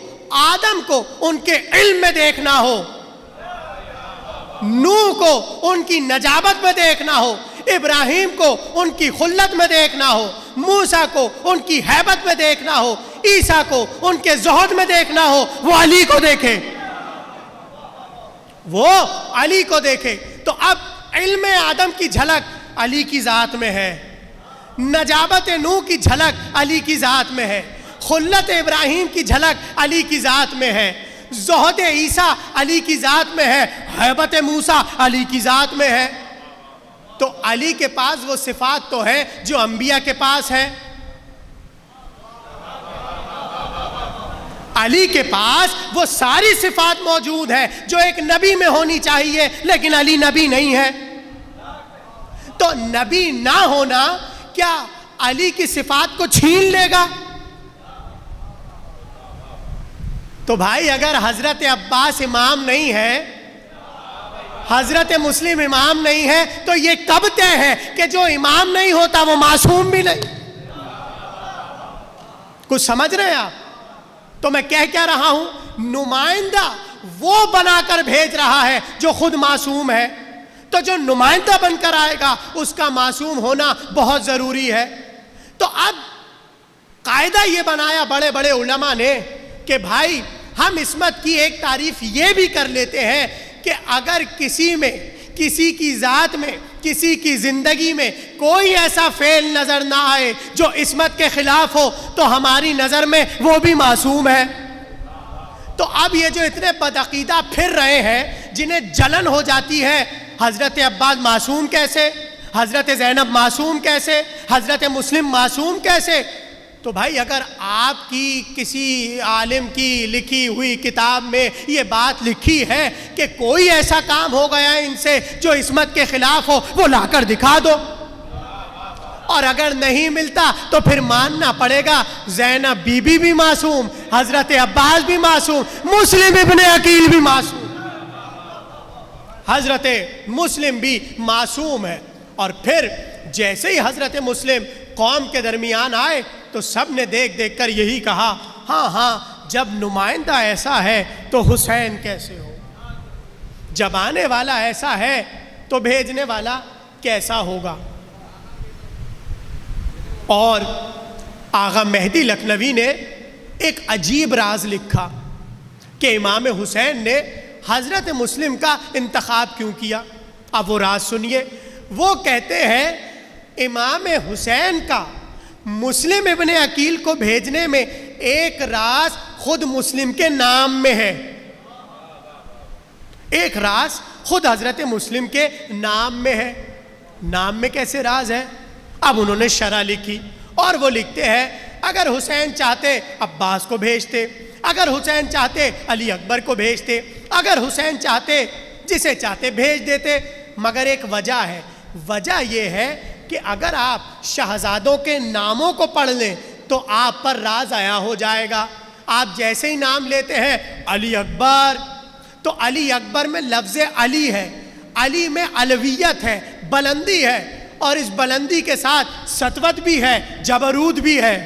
آدم کو ان کے علم میں دیکھنا ہو، نوح کو ان کی نجابت میں دیکھنا ہو، ابراہیم کو ان کی خلت میں دیکھنا ہو، موسیٰ کو ان کی ہیبت میں دیکھنا ہو، عیسیٰ کو ان کے زہد میں دیکھنا ہو، وہ علی کو دیکھے، وہ علی کو دیکھے۔ تو اب علم آدم کی جھلک علی کی ذات میں ہے، نجابت نوح کی جھلک علی کی ذات میں ہے، خلت ابراہیم کی جھلک علی کی ذات میں ہے، زہد عیسیٰ علی کی ذات میں ہے، ہیبت موسیٰ علی کی ذات میں ہے۔ تو علی کے پاس وہ صفات تو ہے جو انبیاء کے پاس ہے، علی کے پاس وہ ساری صفات موجود ہے جو ایک نبی میں ہونی چاہیے، لیکن علی نبی نہیں ہے۔ تو نبی نہ ہونا کیا علی کی صفات کو چھین لے گا؟ تو بھائی اگر حضرت عباس امام نہیں ہے، حضرت مسلم امام نہیں ہے، تو یہ کب طے ہے کہ جو امام نہیں ہوتا وہ معصوم بھی نہیں؟ کچھ سمجھ رہے ہیں آپ؟ تو میں کہہ کیا رہا ہوں، نمائندہ وہ بنا کر بھیج رہا ہے جو خود معصوم ہے، تو جو نمائندہ بن کر آئے گا اس کا معصوم ہونا بہت ضروری ہے۔ تو اب قاعدہ یہ بنایا بڑے بڑے علماء نے کہ بھائی ہم عصمت کی ایک تعریف یہ بھی کر لیتے ہیں کہ اگر کسی میں، کسی کی ذات میں، کسی کی زندگی میں کوئی ایسا فعل نظر نہ آئے جو عصمت کے خلاف ہو تو ہماری نظر میں وہ بھی معصوم ہے۔ تو اب یہ جو اتنے بدعقیدہ پھر رہے ہیں جنہیں جلن ہو جاتی ہے، حضرت عباس معصوم کیسے، حضرت زینب معصوم کیسے، حضرت مسلم معصوم کیسے؟ تو بھائی اگر آپ کی کسی عالم کی لکھی ہوئی کتاب میں یہ بات لکھی ہے کہ کوئی ایسا کام ہو گیا ان سے جو عصمت کے خلاف ہو، وہ لا کر دکھا دو، اور اگر نہیں ملتا تو پھر ماننا پڑے گا زینب بی بی بھی معصوم، حضرت عباس بھی معصوم، مسلم ابن عقیل بھی معصوم، حضرت مسلم بھی معصوم ہے۔ اور پھر جیسے ہی حضرت مسلم قوم کے درمیان آئے تو سب نے دیکھ دیکھ کر یہی کہا، ہاں جب نمائندہ ایسا ہے تو حسین کیسے ہو، جب آنے والا ایسا ہے تو بھیجنے والا کیسا ہوگا۔ اور آغا مہدی لکھنوی نے ایک عجیب راز لکھا کہ امام حسین نے حضرت مسلم کا انتخاب کیوں کیا۔ اب وہ راز سنیے۔ وہ کہتے ہیں امام حسین کا مسلم ابن عقیل کو بھیجنے میں ایک راز خود مسلم کے نام میں ہے، ایک راز خود حضرت مسلم کے نام میں ہے۔ نام میں کیسے راز ہے؟ اب انہوں نے شرح لکھی اور وہ لکھتے ہیں اگر حسین چاہتے عباس کو بھیجتے، اگر حسین چاہتے علی اکبر کو بھیجتے، اگر حسین چاہتے جسے چاہتے بھیج دیتے، مگر ایک وجہ ہے۔ وجہ یہ ہے کہ اگر آپ شہزادوں کے ناموں کو پڑھ لیں تو آپ پر راز عیا ہو جائے گا۔ آپ جیسے ہی نام لیتے ہیں علی اکبر، تو علی اکبر میں لفظ علی ہے، علی میں علویت ہے، بلندی ہے، اور اس بلندی کے ساتھ سطوت بھی ہے، جبروت بھی ہے۔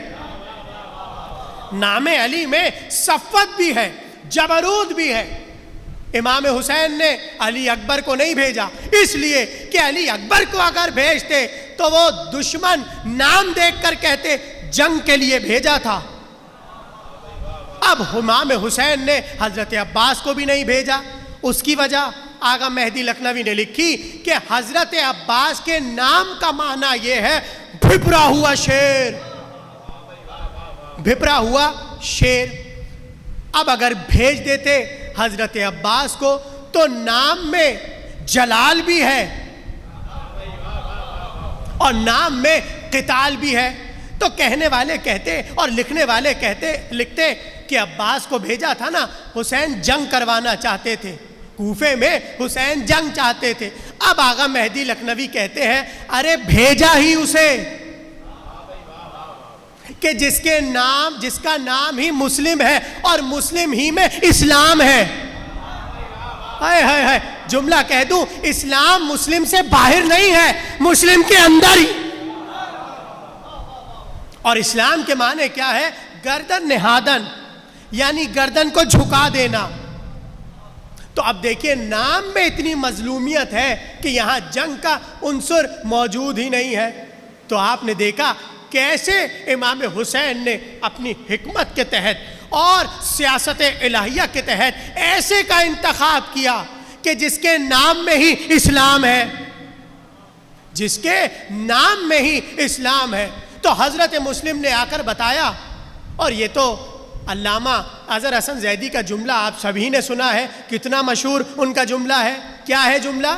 نام علی میں صفوت بھی ہے، جبروت بھی ہے۔ امام حسین نے علی اکبر کو نہیں بھیجا اس لیے کہ علی اکبر کو اگر بھیجتے تو وہ دشمن نام دیکھ کر کہتے جنگ کے لیے بھیجا تھا۔ اب امام حسین نے حضرت عباس کو بھی نہیں بھیجا، اس کی وجہ آغا مہدی لکھنوی نے لکھی کہ حضرت عباس کے نام کا معنی یہ ہے بھپرا ہوا شیر، بھپرا ہوا شیر۔ اب اگر بھیج دیتے حضرت عباس کو تو نام میں جلال بھی ہے اور نام میں قتال بھی ہے، تو کہنے والے کہتے اور لکھنے والے لکھتے کہ عباس کو بھیجا تھا نا، حسین جنگ کروانا چاہتے تھے، کوفے میں حسین جنگ چاہتے تھے۔ اب آغا مہدی لکھنوی کہتے ہیں ارے بھیجا ہی اسے کہ جس کا نام ہی مسلم ہے اور مسلم ہی میں اسلام ہے۔ ہائے ہائے ہائے، جملہ کہہ دوں، اسلام مسلم سے باہر نہیں ہے، مسلم کے اندر ہی۔ اور اسلام کے معنی کیا ہے؟ گردن نہادن، یعنی گردن کو جھکا دینا۔ تو اب دیکھیے نام میں اتنی مظلومیت ہے کہ یہاں جنگ کا عنصر موجود ہی نہیں ہے۔ تو آپ نے دیکھا کیسے امام حسین نے اپنی حکمت کے تحت اور سیاست الہیہ کے تحت ایسے کا انتخاب کیا کہ جس کے نام میں ہی اسلام ہے، جس کے نام میں ہی اسلام ہے۔ تو حضرت مسلم نے آ کر بتایا، اور یہ تو علامہ اظہر حسن زیدی کا جملہ آپ سبھی نے سنا ہے، کتنا مشہور ان کا جملہ ہے۔ کیا ہے جملہ؟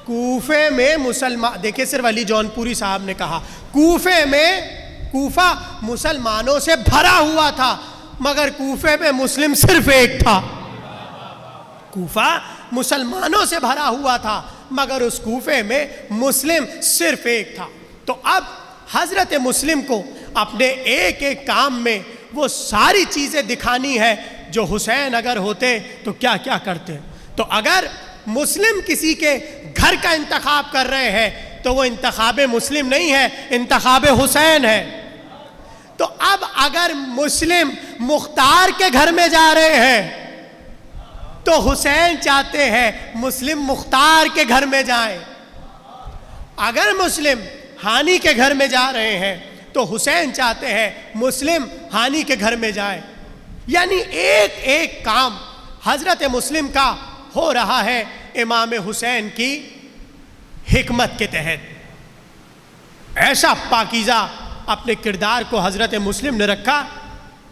کوفے میں مسلمان، دیکھیں صرف علی جون پوری صاحب نے کہا کوفہ مسلمانوں سے بھرا ہوا تھا مگر کوفے میں مسلم صرف ایک تھا۔ کوفہ مسلمانوں سے بھرا ہوا تھا مگر اس کوفے میں مسلم صرف ایک تھا۔ تو اب حضرت مسلم کو اپنے ایک ایک کام میں وہ ساری چیزیں دکھانی ہے جو حسین اگر ہوتے تو کیا کیا کرتے۔ تو اگر مسلم کسی کے گھر کا انتخاب کر رہے ہیں تو وہ انتخاب مسلم نہیں ہے، انتخاب حسین ہے۔ تو اب اگر مسلم مختار کے گھر میں جا رہے ہیں تو حسین چاہتے ہیں مسلم مختار کے گھر میں جائیں، اگر مسلم ہانی کے گھر میں جا رہے ہیں تو حسین چاہتے ہیں مسلم ہانی کے گھر میں جائیں۔ یعنی ایک ایک کام حضرت مسلم کا ہو رہا ہے امام حسین کی حکمت کے تحت۔ ایسا پاکیزہ اپنے کردار کو حضرت مسلم نے رکھا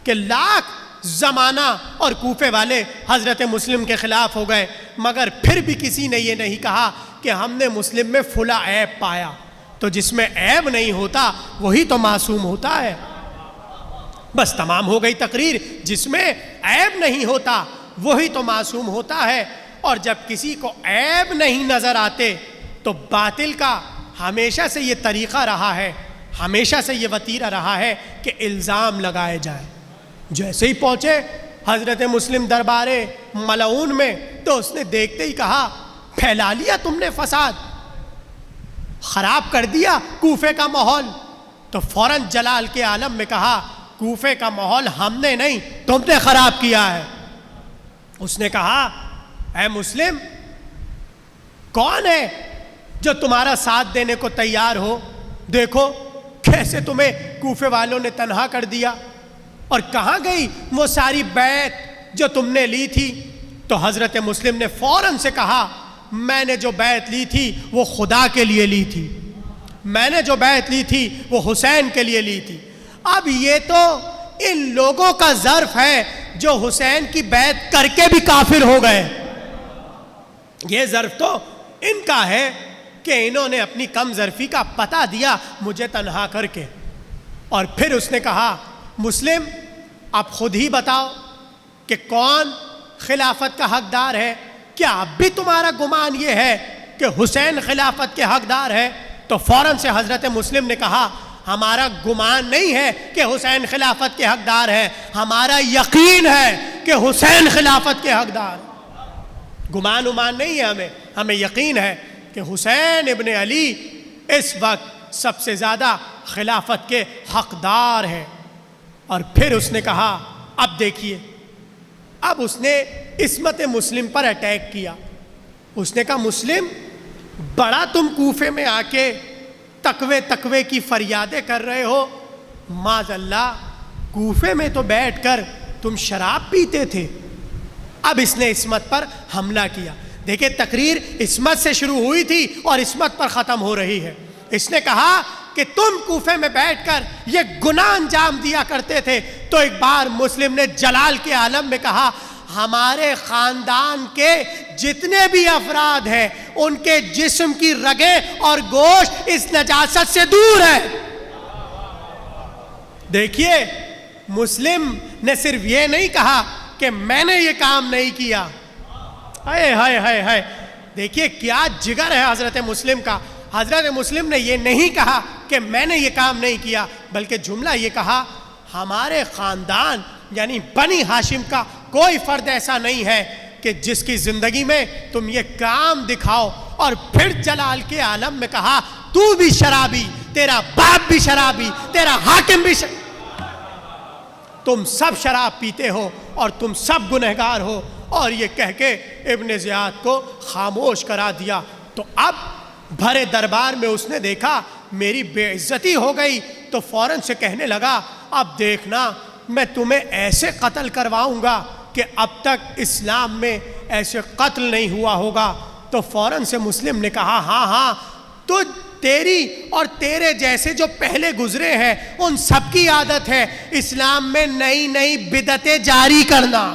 کہ لاکھ زمانہ اور کوفے والے حضرت مسلم کے خلاف ہو گئے مگر پھر بھی کسی نے یہ نہیں کہا کہ ہم نے مسلم میں فلاں عیب پایا۔ تو جس میں عیب نہیں ہوتا وہی تو معصوم ہوتا ہے۔ بس تمام ہو گئی تقریر، جس میں عیب نہیں ہوتا وہی تو معصوم ہوتا ہے۔ اور جب کسی کو عیب نہیں نظر آتے تو باطل کا ہمیشہ سے یہ طریقہ رہا ہے، ہمیشہ سے یہ وتیرہ رہا ہے کہ الزام لگائے جائیں۔ جیسے ہی پہنچے حضرت مسلم دربار ملعون میں تو اس نے دیکھتے ہی کہا پھیلا لیا تم نے فساد، خراب کر دیا کوفے کا ماحول۔ تو فوراً جلال کے عالم میں کہا کوفے کا ماحول ہم نے نہیں تم نے خراب کیا ہے۔ اس نے کہا اے مسلم، کون ہے جو تمہارا ساتھ دینے کو تیار ہو؟ دیکھو کیسے تمہیں کوفے والوں نے تنہا کر دیا، اور کہاں گئی وہ ساری بیعت جو تم نے لی تھی؟ تو حضرت مسلم نے فوراً سے کہا میں نے جو بیعت لی تھی وہ خدا کے لیے لی تھی، میں نے جو بیعت لی تھی وہ حسین کے لیے لی تھی۔ اب یہ تو ان لوگوں کا ظرف ہے جو حسین کی بیعت کر کے بھی کافر ہو گئے، یہ ظرف تو ان کا ہے کہ انہوں نے اپنی کم ظرفی کا پتہ دیا مجھے تنہا کر کے۔ اور پھر اس نے کہا مسلم اب خود ہی بتاؤ کہ کون خلافت کا حقدار ہے؟ کیا اب بھی تمہارا گمان یہ ہے کہ حسین خلافت کے حقدار ہے؟ تو فوراً سے حضرت مسلم نے کہا ہمارا گمان نہیں ہے کہ حسین خلافت کے حقدار ہے، ہمارا یقین ہے کہ حسین خلافت کے حقدار۔ گمان امان نہیں ہے، ہمیں یقین ہے کہ حسین ابن علی اس وقت سب سے زیادہ خلافت کے حقدار ہیں۔ اور پھر اس نے کہا اب دیکھیے، اب اس نے عصمت مسلم پر اٹیک کیا۔ اس نے کہا مسلم، بڑا تم کوفے میں آ کے تقوی کی فریادیں کر رہے ہو، معاذ اللہ کوفے میں تو بیٹھ کر تم شراب پیتے تھے، اب اس نے عصمت پر حملہ کیا. دیکھیں تقریر عصمت سے شروع ہوئی تھی اور عصمت پر ختم ہو رہی ہے. اس نے کہا کہ تم کوفے میں بیٹھ کر یہ گناہ انجام دیا کرتے تھے. تو ایک بار مسلم نے جلال کے عالم میں کہا ہمارے خاندان کے جتنے بھی افراد ہیں ان کے جسم کی رگیں اور گوشت اس نجاست سے دور ہے. دیکھیے مسلم نے صرف یہ نہیں کہا کہ میں نے یہ کام نہیں کیا. ہائے ہائے ہائے ہائے, دیکھیے کیا جگر ہے حضرت مسلم کا. حضرت مسلم نے یہ نہیں کہا کہ میں نے یہ کام نہیں کیا, بلکہ جملہ یہ کہا ہمارے خاندان یعنی بنی ہاشم کا کوئی فرد ایسا نہیں ہے کہ جس کی زندگی میں تم یہ کام دکھاؤ. اور پھر جلال کے عالم میں کہا تو بھی شرابی, تیرا باپ بھی شرابی, تیرا حاکم بھی تم سب شراب پیتے ہو اور تم سب گنہگار ہو. اور یہ کہہ کے ابن زیاد کو خاموش کرا دیا. تو اب بھرے دربار میں اس نے دیکھا میری بے عزتی ہو گئی, تو فوراً سے کہنے لگا اب دیکھنا میں تمہیں ایسے قتل کرواؤں گا کہ اب تک اسلام میں ایسے قتل نہیں ہوا ہوگا. تو فوراً سے مسلم نے کہا ہاں تو تیری اور تیرے جیسے جو پہلے گزرے ہیں ان سب کی عادت ہے اسلام میں نئی نئی بدعتیں جاری کرنا.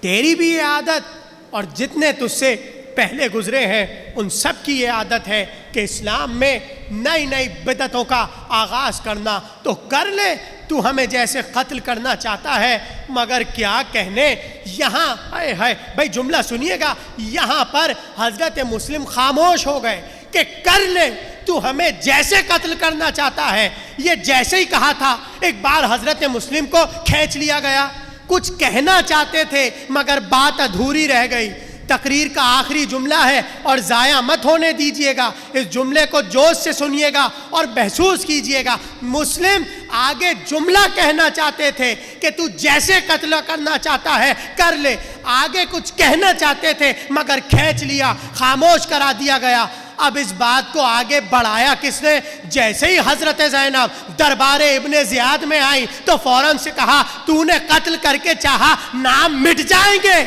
تیری بھی یہ عادت اور جتنے تجھ سے پہلے گزرے ہیں ان سب کی یہ عادت ہے کہ اسلام میں نئی نئی بدعتوں کا آغاز کرنا. تو کر لے, تو ہمیں جیسے قتل کرنا چاہتا ہے, مگر کیا کہنے یہاں ہے بھائی جملہ سنیے گا. یہاں پر حضرت مسلم خاموش ہو گئے کہ کر لے تو ہمیں جیسے قتل کرنا چاہتا ہے. یہ جیسے ہی کہا تھا ایک بار حضرت مسلم کو کھینچ لیا گیا. کچھ کہنا چاہتے تھے مگر بات ادھوری رہ گئی. تقریر کا آخری جملہ ہے اور ضائع مت ہونے دیجئے گا, اس جملے کو جوش سے سنیے گا اور محسوس کیجئے گا. مسلم آگے جملہ کہنا چاہتے تھے کہ تو جیسے قتل کرنا چاہتا ہے کر لے. آگے کچھ کہنا چاہتے تھے مگر کھینچ لیا, خاموش کرا دیا گیا. اب اس بات کو آگے بڑھایا کس نے؟ جیسے ہی حضرت زینب دربار ابن زیاد میں آئی تو فوراً سے کہا تو نے قتل کر کے چاہا نام مٹ جائیں گے,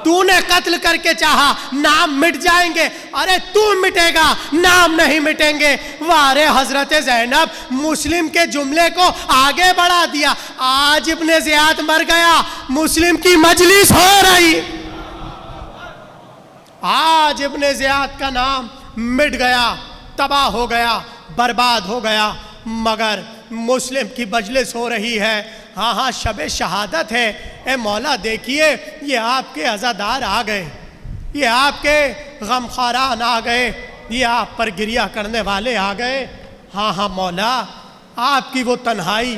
تو نے قتل کر کے چاہا نام مٹ جائیں گے. ارے تو مٹے گا, نام نہیں مٹیں گے. وارے حضرت زینب مسلم کے جملے کو آگے بڑھا دیا. آج ابن زیاد مر گیا, مسلم کی مجلس ہو رہی. آج ابن زیاد کا نام مٹ گیا, تباہ ہو گیا, برباد ہو گیا, مگر مسلم کی مجلس ہو رہی ہے. ہاں شب شہادت ہے. اے مولا دیکھیے یہ آپ کے عزادار آ گئے, یہ آپ کے غمخواران آ گئے, یہ آپ پر گریہ کرنے والے آ گئے. ہاں مولا آپ کی وہ تنہائی,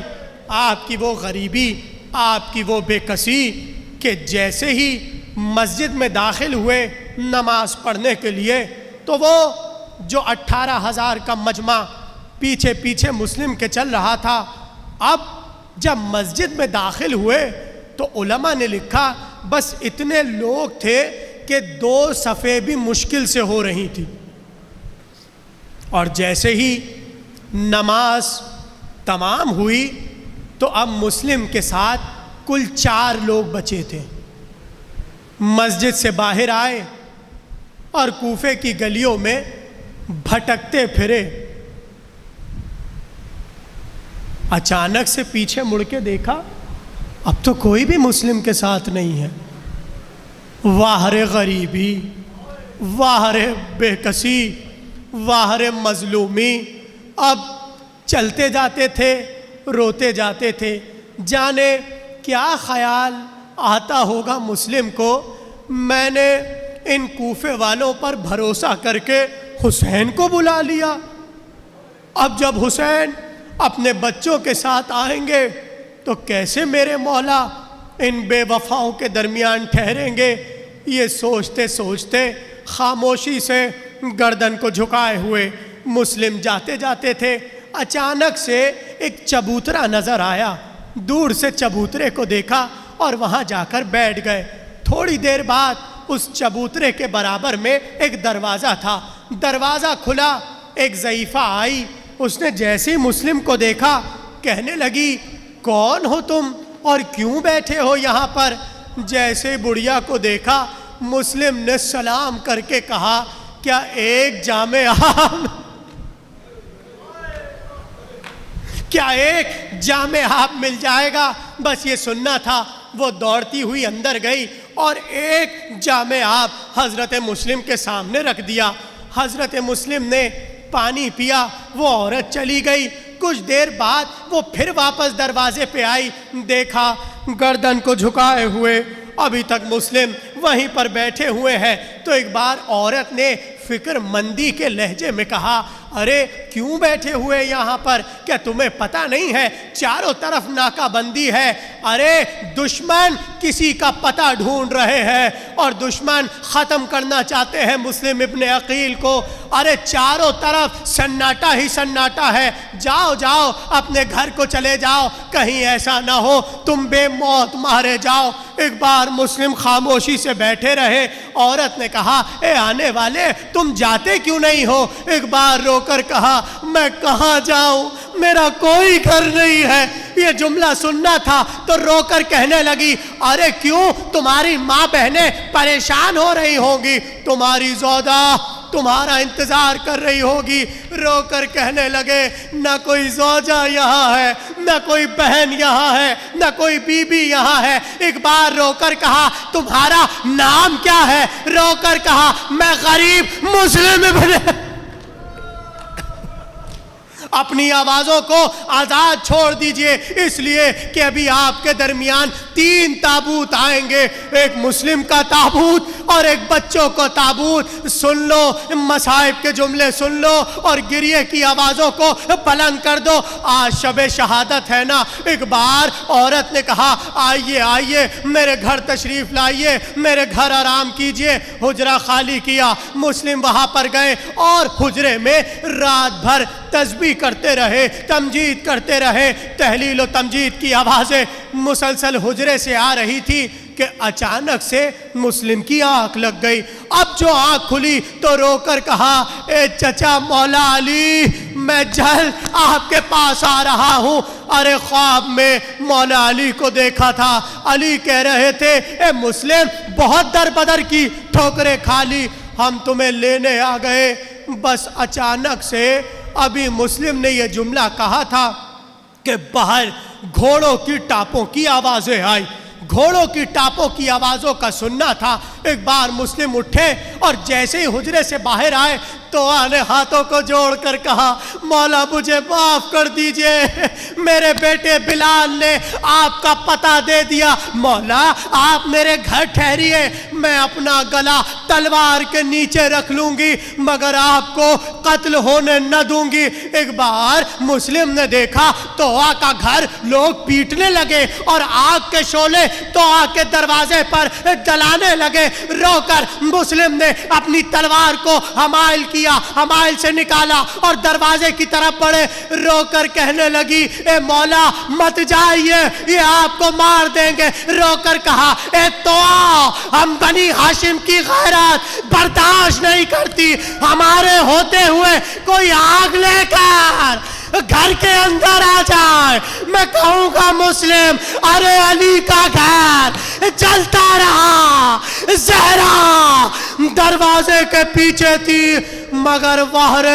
آپ کی وہ غریبی, آپ کی وہ بے کسی کہ جیسے ہی مسجد میں داخل ہوئے نماز پڑھنے کے لیے تو وہ جو 18,000 کا مجمع پیچھے پیچھے مسلم کے چل رہا تھا, اب جب مسجد میں داخل ہوئے تو علماء نے لکھا بس اتنے لوگ تھے کہ 2 صفیں بھی مشکل سے ہو رہی تھی. اور جیسے ہی نماز تمام ہوئی تو اب مسلم کے ساتھ کل 4 لوگ بچے تھے. مسجد سے باہر آئے اور کوفے کی گلیوں میں بھٹکتے پھرے. اچانک سے پیچھے مڑ کے دیکھا اب تو کوئی بھی مسلم کے ساتھ نہیں ہے. واہ رے غریبی, واہ رے بے کسی, واہ رے مظلومی. اب چلتے جاتے تھے, روتے جاتے تھے. جانے کیا خیال آتا ہوگا مسلم کو, میں نے ان کوفے والوں پر بھروسہ کر کے حسین کو بلا لیا. اب جب حسین اپنے بچوں کے ساتھ آئیں گے تو کیسے میرے مولا ان بے وفاؤں کے درمیان ٹھہریں گے. یہ سوچتے سوچتے خاموشی سے گردن کو جھکائے ہوئے مسلم جاتے جاتے تھے. اچانک سے ایک چبوترا نظر آیا, دور سے چبوترے کو دیکھا اور وہاں جا کر بیٹھ گئے. تھوڑی دیر بعد اس چبوترے کے برابر میں ایک دروازہ تھا, دروازہ کھلا, ایک ضعیفہ آئی. اس نے جیسے ہی مسلم کو دیکھا کہنے لگی کون ہو تم اور کیوں بیٹھے ہو یہاں پر؟ جیسے بڑھیا کو دیکھا مسلم نے سلام کر کے کہا کیا ایک جام آب کیا ایک جام آب مل جائے گا؟ بس یہ سننا تھا۔ وہ دوڑتی ہوئی اندر گئی اور ایک جام آب حضرت مسلم کے سامنے رکھ دیا۔ حضرت مسلم نے پانی پیا، وہ عورت چلی گئی۔ کچھ دیر بعد وہ پھر واپس دروازے پہ آئی، دیکھا گردن کو جھکائے ہوئے ابھی تک مسلم وہیں پر بیٹھے ہوئے ہیں۔ تو ایک بار عورت نے فکر مندی کے لہجے میں کہا ارے کیوں بیٹھے ہوئے یہاں پر؟ کیا تمہیں پتہ نہیں ہے چاروں طرف ناکہ بندی ہے؟ ارے دشمن کسی کا پتہ ڈھونڈ رہے ہیں اور دشمن ختم کرنا چاہتے ہیں مسلم ابن عقیل کو۔ ارے چاروں طرف سناٹا ہی سناٹا ہے، جاؤ جاؤ اپنے گھر کو چلے جاؤ، کہیں ایسا نہ ہو تم بے موت مارے جاؤ۔ ایک بار مسلم خاموشی سے بیٹھے رہے۔ عورت نے کہا اے آنے والے تم جاتے کیوں نہیں ہو؟ ایک بار رو کر کہا میں کہاں جاؤں، میرا کوئی گھر نہیں ہے۔ یہ جملہ سننا تھا تو رو کر کہنے لگی ارے کیوں؟ تمہاری ماں بہنیں پریشان ہو رہی ہوں گی، تمہاری زوجہ تمہارا انتظار کر رہی ہوگی۔ رو کر کہنے لگے نہ کوئی زوجہ یہاں ہے، نہ کوئی بہن یہاں ہے، نہ کوئی بیوی یہاں ہے۔ ایک بار رو کر کہا تمہارا نام کیا ہے؟ رو کر کہا میں غریب مسلم ابن۔ اپنی آوازوں کو آزاد چھوڑ دیجئے، اس لیے کہ ابھی آپ کے درمیان 3 تابوت آئیں گے، ایک مسلم کا تابوت اور ایک بچوں کو تابوت۔ سن لو مصائب کے جملے، سن لو اور گریے کی آوازوں کو بلند کر دو۔ آج شب شہادت ہے نا۔ ایک بار عورت نے کہا آئیے آئیے میرے گھر تشریف لائیے، میرے گھر آرام کیجئے۔ حجرہ خالی کیا، مسلم وہاں پر گئے اور حجرے میں رات بھر تسبیح کرتے رہے، تمجید کرتے رہے۔ تحلیل و تمجید کی آوازیں مسلسل حجرے سے آ رہی تھی کہ اچانک سے مسلم کی آنکھ لگ گئی۔ اب جو آنکھ کھلی تو رو کر کہا اے چچا مولا علی میں جلد آپ کے پاس آ رہا ہوں۔ ارے خواب میں مولا علی کو دیکھا تھا، علی کہہ رہے تھے اے مسلم بہت در بدر کی ٹھوکریں کھا لی، ہم تمہیں لینے آ گئے۔ بس اچانک سے ابھی مسلم نے یہ جملہ کہا تھا کہ باہر گھوڑوں کی ٹاپوں کی آوازیں آئی، گھوڑوں کی ٹاپوں کی آوازوں کا سننا تھا۔ ایک بار مسلم اٹھے اور جیسے ہی حجرے سے باہر آئے تو آنے ہاتھوں کو جوڑ کر کہا مولا مجھے معاف کر دیجئے، میرے بیٹے بلال نے آپ کا پتہ دے دیا، مولا آپ میرے گھر ٹھہریے، میں اپنا گلا تلوار کے نیچے رکھ لوں گی مگر آپ کو قتل ہونے نہ دوں گی۔ ایک بار مسلم نے دیکھا تو کا گھر لوگ پیٹنے لگے اور آگ کے شعلے تو کے دروازے پر جلانے لگے۔ رو کر مسلم نے اپنی تلوار کو حمائل کیا، حمائل سے نکالا اور دروازے کی طرف بڑھے۔ رو کر کہنے لگی اے مولا مت جائیے، یہ آپ کو مار دیں گے۔ رو کر کہا اے تو ہم بنی ہاشم کی غیرت برداشت نہیں کرتی، ہمارے ہوتے ہوئے کوئی آگ لے کر گھر کے اندر آ جائے، میں کہوں گا مسلم ارے علی کا گھر چلتا رہا۔ زہرا دروازے کے پیچھے تھی مگر وہر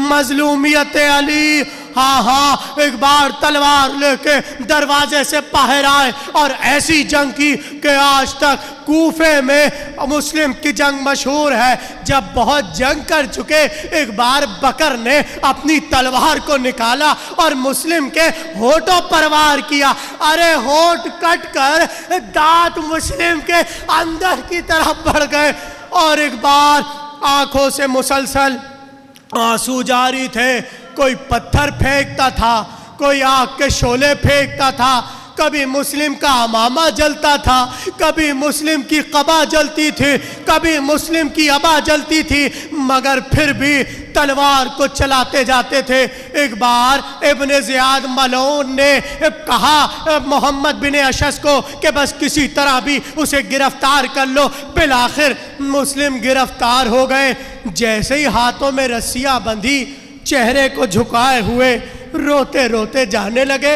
مظلومیت علی ہاں ہاں ایک بار تلوار لے کے دروازے سے باہر آئے اور ایسی جنگ کی کہ آج تک کوفے میں مسلم کی جنگ مشہور ہے۔ جب بہت جنگ کر چکے ایک بار بکر نے اپنی تلوار کو نکالا اور مسلم کے ہونٹوں پر وار کیا۔ ارے ہونٹ کٹ کر دانت مسلم کے اندر کی طرف بڑھ گئے اور ایک بار آنکھوں سے مسلسل آنسو جاری تھے۔ کوئی پتھر پھینکتا تھا، کوئی آگ کے شعلے پھینکتا تھا، کبھی مسلم کا امامہ جلتا تھا، کبھی مسلم کی قبا جلتی تھی، کبھی مسلم کی ابا جلتی تھی، مگر پھر بھی تلوار کو چلاتے جاتے تھے۔ ایک بار ابن زیاد ملعون نے کہا محمد بن اشعث کو کہ بس کسی طرح بھی اسے گرفتار کر لو۔ بالآخر مسلم گرفتار ہو گئے۔ جیسے ہی ہاتھوں میں رسیاں بندھی، چہرے کو جھکائے ہوئے روتے روتے جانے لگے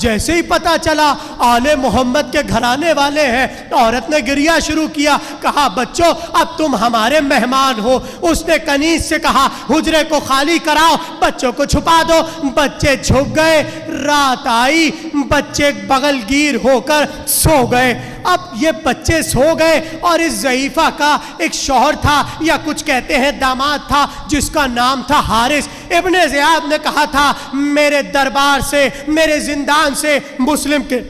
جیسے ہی پتہ چلا آل محمد کے گھرانے والے ہیں، عورت نے گریہ شروع کیا، کہا بچوں اب تم ہمارے مہمان ہو۔ اس نے کنیز سے کہا حجرے کو خالی کراؤ، بچوں کو چھپا دو۔ بچے چھپ گئے، رات آئی، بچے بغل گیر ہو کر سو گئے۔ اب یہ بچے سو گئے اور اس ضعیفہ کا ایک شوہر تھا، یا کچھ کہتے ہیں داماد تھا، جس کا نام تھا حارث۔ ابن زیاد نے کہا تھا میرے دربار سے، میرے زندان سے مسلم کے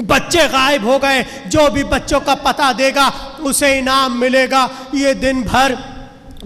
بچے غائب ہو گئے، جو بھی بچوں کا پتہ دے گا اسے انعام ملے گا۔ یہ دن بھر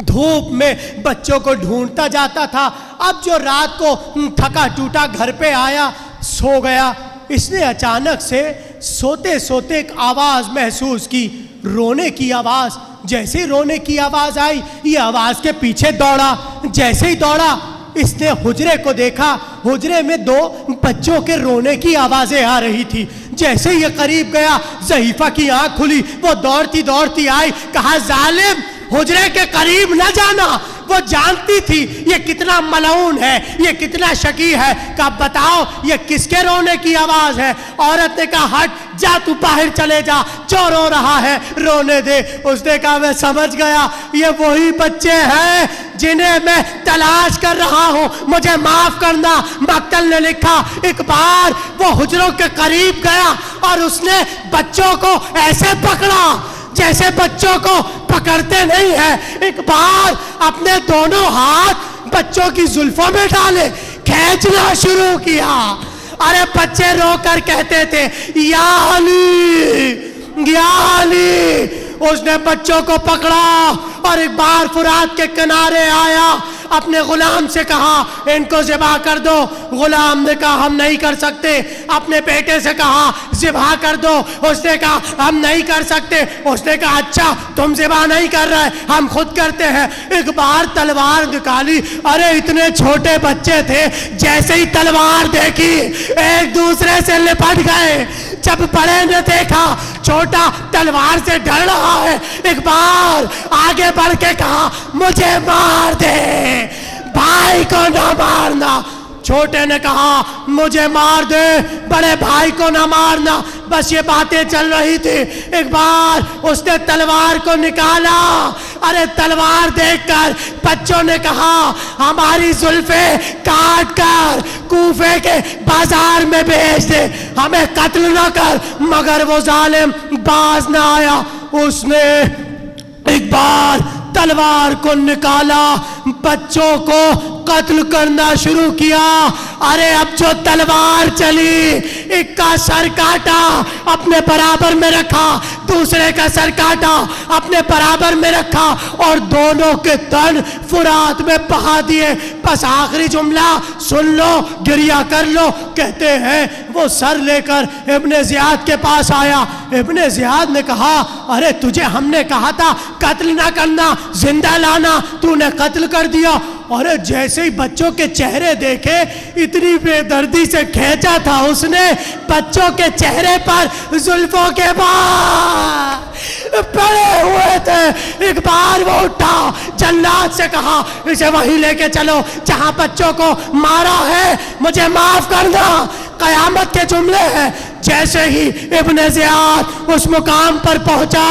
دھوپ میں بچوں کو ڈھونڈتا جاتا تھا۔ اب جو رات کو تھکا ٹوٹا گھر پہ آیا، سو گیا، اس نے اچانک سے سوتے سوتے ایک آواز محسوس کی، رونے کی آواز۔ جیسے ہی رونے کی آواز آئی، یہ آواز کے پیچھے دوڑا۔ جیسے ہی دوڑا، اس نے حجرے کو دیکھا، حجرے میں دو بچوں کے رونے کی آوازیں آ رہی تھی۔ جیسے یہ قریب گیا، ضعیفہ کی آنکھ کھلی، وہ دوڑتی دوڑتی آئی، کہا ظالم حجرے کے قریب نہ جانا۔ وہ جانتی تھی یہ کتنا ملعون ہے، یہ کتنا شقی ہے۔ کہا بتاؤ یہ کس کے رونے کی آواز ہے؟ عورت نے کہا ہٹ جا، تو باہر چلے جا، جو رو رہا ہے رونے دے۔ اس نے کہا میں سمجھ گیا، یہ وہی بچے ہیں جنہیں میں تلاش کر رہا ہوں، مجھے معاف کرنا۔ مقتل نے لکھا ایک بار وہ حجروں کے قریب گیا اور اس نے بچوں کو ایسے پکڑا جیسے بچوں کو پکڑتے نہیں ہیں۔ ایک بار اپنے دونوں ہاتھ بچوں کی زلفوں میں ڈالے، کھینچنا شروع کیا۔ ارے بچے رو کر کہتے تھے یا علی یا علی۔ اس نے بچوں کو پکڑا اور ایک بار فرات کے کنارے آیا، اپنے غلام سے کہا ان کو ذبح کر دو۔ غلام نے کہا ہم نہیں کر سکتے۔ اپنے بیٹے سے کہا ذبح کر دو۔ اس نے کہا ہم نہیں کر سکتے۔ اس نے کہا اچھا تم ذبح نہیں کر رہے، ہم خود کرتے ہیں۔ ایک بار تلوار نکالی، ارے اتنے چھوٹے بچے تھے، جیسے ہی تلوار دیکھی ایک دوسرے سے لپٹ گئے۔ جب بڑے نے دیکھا چھوٹا تلوار سے ڈر رہا ہے، ایک بار آگے بڑھ کے کہا مجھے مار دے، بھائی کو نہ مارنا۔ چھوٹے نے کہا مجھے مار دے، بڑے بھائی کو نہ مارنا۔ بس یہ باتیں چل رہی تھی، ایک بار اس نے تلوار کو نکالا۔ ارے تلوار دیکھ کر بچوں نے کہا ہماری زلفیں کاٹ کر کوفے کے بازار میں بیچ دے، ہمیں قتل نہ کر۔ مگر وہ ظالم باز نہ آیا۔ اس نے ایک بار تلوار کو نکالا، بچوں کو قتل کرنا شروع کیا۔ ارے اب جو تلوار چلی، ایک کا سر کاٹا اپنے برابر میں رکھا، دوسرے کا سر کاٹا اپنے برابر میں رکھا، اور دونوں کے تن فرات میں بہا دیے۔ بس آخری جملہ سن لو، گریہ کر لو۔ کہتے ہیں وہ سر لے کر ابن زیاد کے پاس آیا۔ ابن زیاد نے کہا ارے تجھے ہم نے کہا تھا قتل نہ کرنا، زندہ لانا، تو نے قتل کر دیا۔ اور جیسے ہی بچوں کے چہرے دیکھے، اتنی بے دردی سے کھینچا تھا اس نے بچوں کے چہرے پر زلفوں کے بال پڑے ہوئے تھے۔ ایک بار وہ اٹھا، جلاد سے کہا اسے وہیں لے کے چلو جہاں بچوں کو مارا ہے، مجھے معاف کرنا۔ قیامت کے جملے ہیں۔ جیسے ہی ابن زیاد اس مقام پر پہنچا،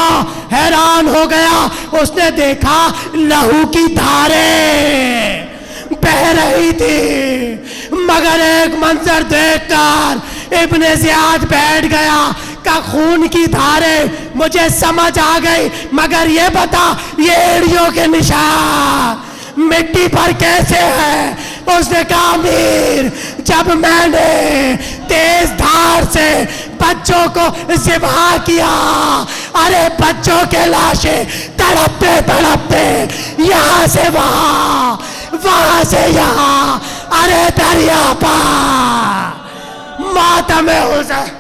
حیران ہو گیا۔ اس نے دیکھا لہو کی دھاریں بہ رہی تھی، مگر ایک منظر دیکھ کر ابن زیاد بیٹھ گیا کہ خون کی دھاریں مجھے سمجھ آ گئی، مگر یہ بتا یہ ایڑیوں کے نشان مٹی پر کیسے ہے؟ اس نے کہا امیر جب میں نے تیز دھار سے بچوں کو ذبح کیا، ارے بچوں کے لاشیں تڑپتے تڑپتے یہاں سے وہاں، وہاں سے یہاں، ارے دریا پار ماتم حسین